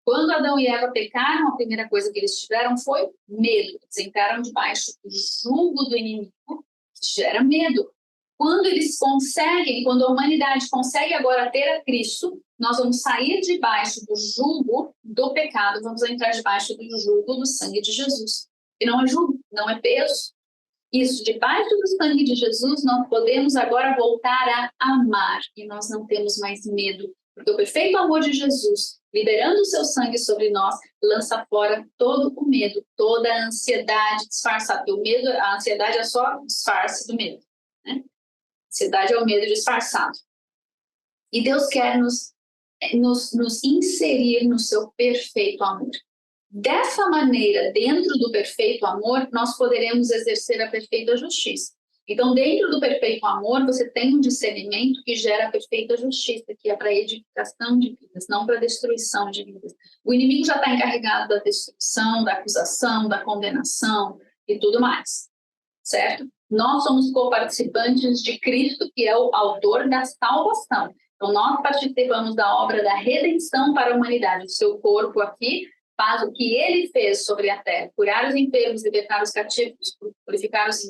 A: Quando Adão e Eva pecaram, a primeira coisa que eles tiveram foi medo. Eles entraram debaixo do jugo do inimigo, que gera medo. Quando eles conseguem, quando a humanidade consegue agora ter a Cristo, nós vamos sair debaixo do jugo do pecado, vamos entrar debaixo do jugo do sangue de Jesus. E não é jugo, não é peso. Isso, debaixo do sangue de Jesus, nós podemos agora voltar a amar, e nós não temos mais medo Porque o perfeito amor de Jesus, liberando o seu sangue sobre nós, lança fora todo o medo, toda a ansiedade disfarçada. Porque o medo, a ansiedade é só disfarce do medo, né? A ansiedade é o medo disfarçado. E Deus quer nos inserir no seu perfeito amor. Dessa maneira, dentro do perfeito amor, nós poderemos exercer a perfeita justiça. Então, dentro do perfeito amor, você tem um discernimento que gera a perfeita justiça, que é para edificação de vidas, não para destruição de vidas. O inimigo já está encarregado da destruição, da acusação, da condenação e tudo mais, certo? Nós somos co-participantes de Cristo, que é o autor da salvação. Então, nós participamos da obra da redenção para a humanidade. O seu corpo aqui faz o que ele fez sobre a terra: curar os enfermos, libertar os cativos, purificar os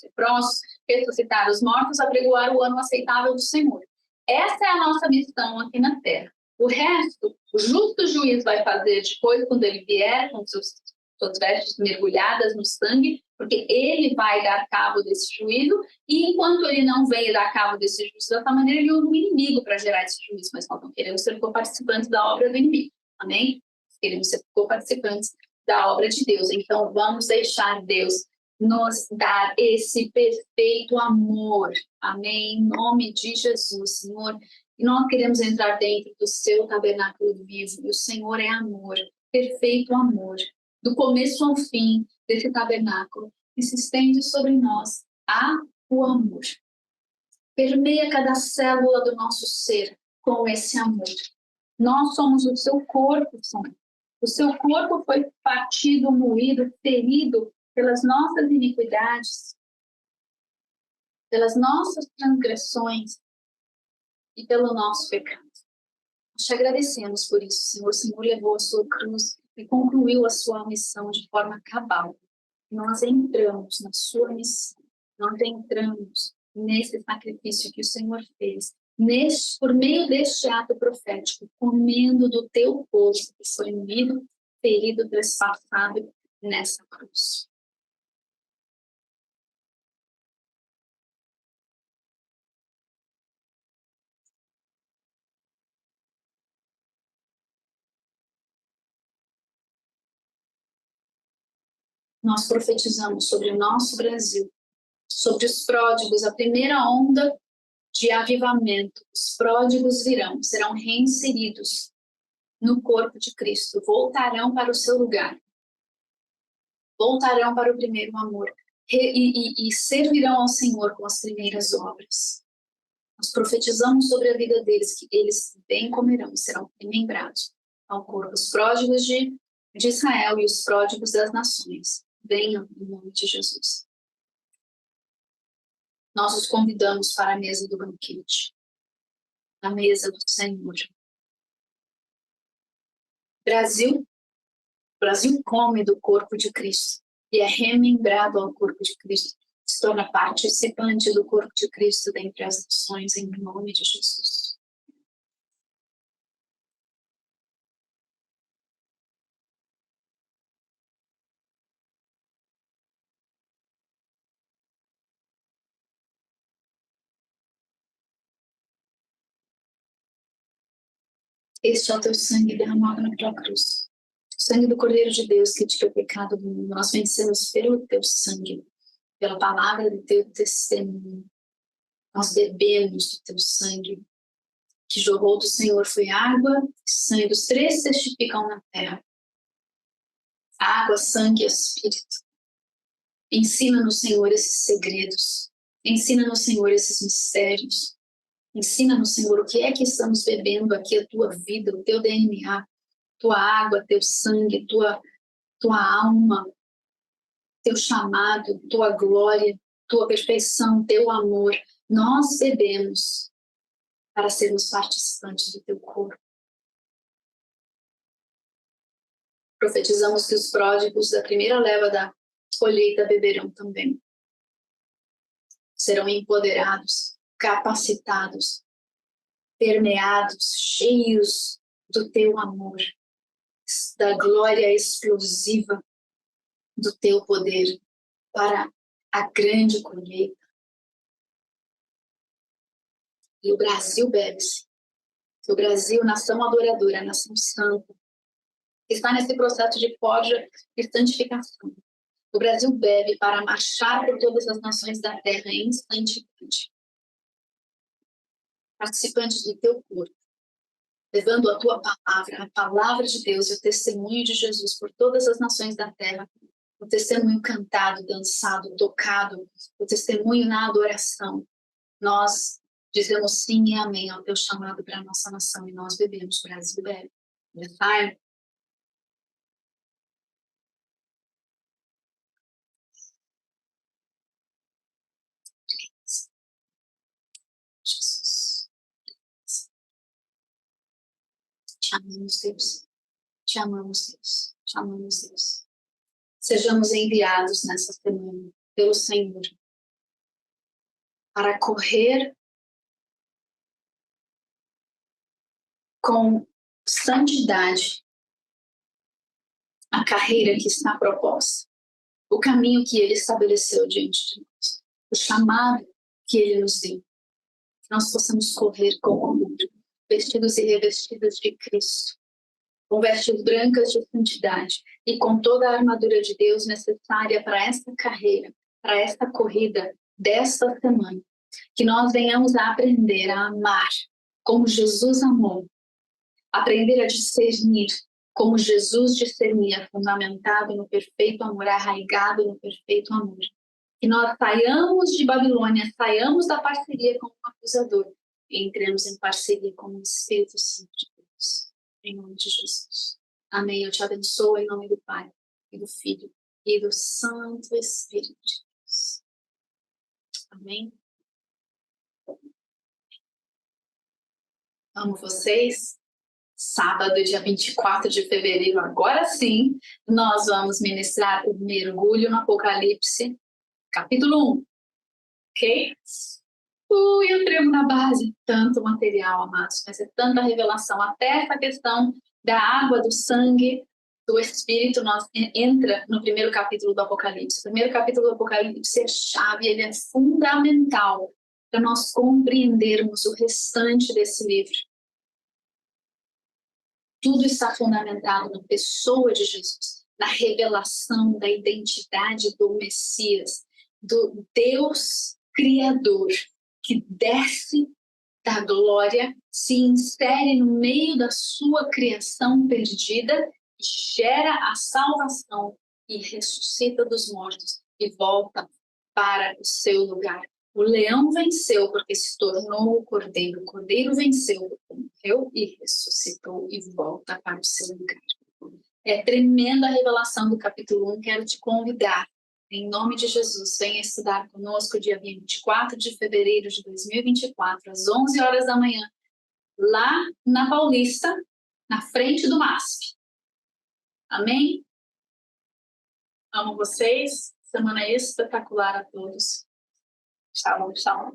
A: leprosos, ressuscitar os mortos, apregoar o ano aceitável do Senhor. Essa é a nossa missão aqui na terra. O resto, o justo juiz vai fazer depois, quando ele vier, com suas vestes mergulhadas no sangue, porque ele vai dar cabo desse juízo, e enquanto ele não veio dar cabo desse juízo dessa maneira, ele usa o inimigo para gerar esse juízo, mas nós não queremos ser participantes da obra do inimigo, amém? Queremos ser participantes da obra de Deus. Então, vamos deixar Deus nos dar esse perfeito amor. Amém? Em nome de Jesus, Senhor. E nós queremos entrar dentro do seu tabernáculo vivo. E o Senhor é amor, perfeito amor. Do começo ao fim desse tabernáculo, que se estende sobre nós o amor. Permeia cada célula do nosso ser com esse amor. Nós somos o seu corpo, Senhor. O seu corpo foi partido, moído, ferido pelas nossas iniquidades, pelas nossas transgressões e pelo nosso pecado. Nós te agradecemos por isso, Senhor. O Senhor levou a sua cruz e concluiu a sua missão de forma cabal. Nós entramos na sua missão, nós entramos nesse sacrifício que o Senhor fez, por meio deste ato profético, comendo do teu corpo que foi moído, ferido, trespassado nessa cruz. Nós profetizamos sobre o nosso Brasil, sobre os pródigos, a primeira onda de avivamento. Os pródigos virão, serão reinseridos no corpo de Cristo, voltarão para o seu lugar, voltarão para o primeiro amor e servirão ao Senhor com as primeiras obras. Nós profetizamos sobre a vida deles, que eles bem comerão e serão remembrados ao corpo. Os pródigos de Israel e os pródigos das nações, venham em nome de Jesus. Nós os convidamos para a mesa do banquete, a mesa do Senhor. Brasil come do corpo de Cristo e é remembrado ao corpo de Cristo. Se torna participante do corpo de Cristo dentre as nações, em nome de Jesus. Este é o teu sangue derramado na tua cruz. O sangue do Cordeiro de Deus que tira o pecado do mundo. Nós vencemos pelo teu sangue, pela palavra do teu testemunho. Nós bebemos do teu sangue, que jorrou do Senhor foi água e sangue. Os três testificam na terra. Água, sangue e Espírito. Ensina-nos, Senhor, esses segredos. Ensina-nos, Senhor, esses mistérios. Ensina-nos, Senhor, o que é que estamos bebendo aqui, a tua vida, o teu DNA, tua água, teu sangue, tua alma, teu chamado, tua glória, tua perfeição, teu amor. Nós bebemos para sermos participantes do teu corpo. Profetizamos que os pródigos da primeira leva da colheita beberão também. Serão empoderados, capacitados, permeados, cheios do teu amor, da glória explosiva do teu poder para a grande colheita. E o Brasil bebe-se O Brasil, nação adoradora, nação santa, está nesse processo de forja e santificação. O Brasil bebe para marchar por todas as nações da terra em santidade. Participantes do teu corpo, levando a tua palavra, a palavra de Deus e o testemunho de Jesus por todas as nações da terra, o testemunho cantado, dançado, tocado, o testemunho na adoração. Nós dizemos sim e amém ao teu chamado para a nossa nação e nós bebemos, o Brasil bebe. Pai, Jesus, te amamos, Deus. Te amamos, Deus. Te amamos, Deus. Sejamos enviados nessa semana pelo Senhor para correr com santidade a carreira que está proposta, o caminho que Ele estabeleceu diante de nós, o chamado que Ele nos deu. Que nós possamos correr com amor, vestidos e revestidos de Cristo, com vestes brancas de santidade e com toda a armadura de Deus necessária para esta carreira, para esta corrida desta semana. Que nós venhamos a aprender a amar como Jesus amou, aprender a discernir como Jesus discernia, fundamentado no perfeito amor, arraigado no perfeito amor. Que nós saiamos de Babilônia, saiamos da parceria com o acusador e entremos em parceria com o Espírito Santo de Deus. Em nome de Jesus. Amém. Eu te abençoo em nome do Pai, e do Filho, e do Santo Espírito de Deus. Amém. Amo vocês. Sábado, dia 24 de fevereiro, agora sim, nós vamos ministrar o mergulho no Apocalipse, capítulo 1. Ok? Eu tremo na base. Tanto material, amados, mas é tanta revelação. Até essa questão da água, do sangue, do Espírito, nós entra no primeiro capítulo do Apocalipse. O primeiro capítulo do Apocalipse é chave, ele é fundamental para nós compreendermos o restante desse livro. Tudo está fundamentado na pessoa de Jesus, na revelação da identidade do Messias, do Deus Criador, que desce da glória, se insere no meio da sua criação perdida, gera a salvação e ressuscita dos mortos e volta para o seu lugar. O leão venceu porque se tornou o cordeiro. O cordeiro venceu porque morreu e ressuscitou e volta para o seu lugar. É tremenda a revelação do capítulo 1. Quero te convidar, em nome de Jesus, venha estudar conosco dia 24 de fevereiro de 2024, às 11 horas da manhã, lá na Paulista, na frente do MASP. Amém? Amo vocês. Semana espetacular a todos. Shalom, shalom.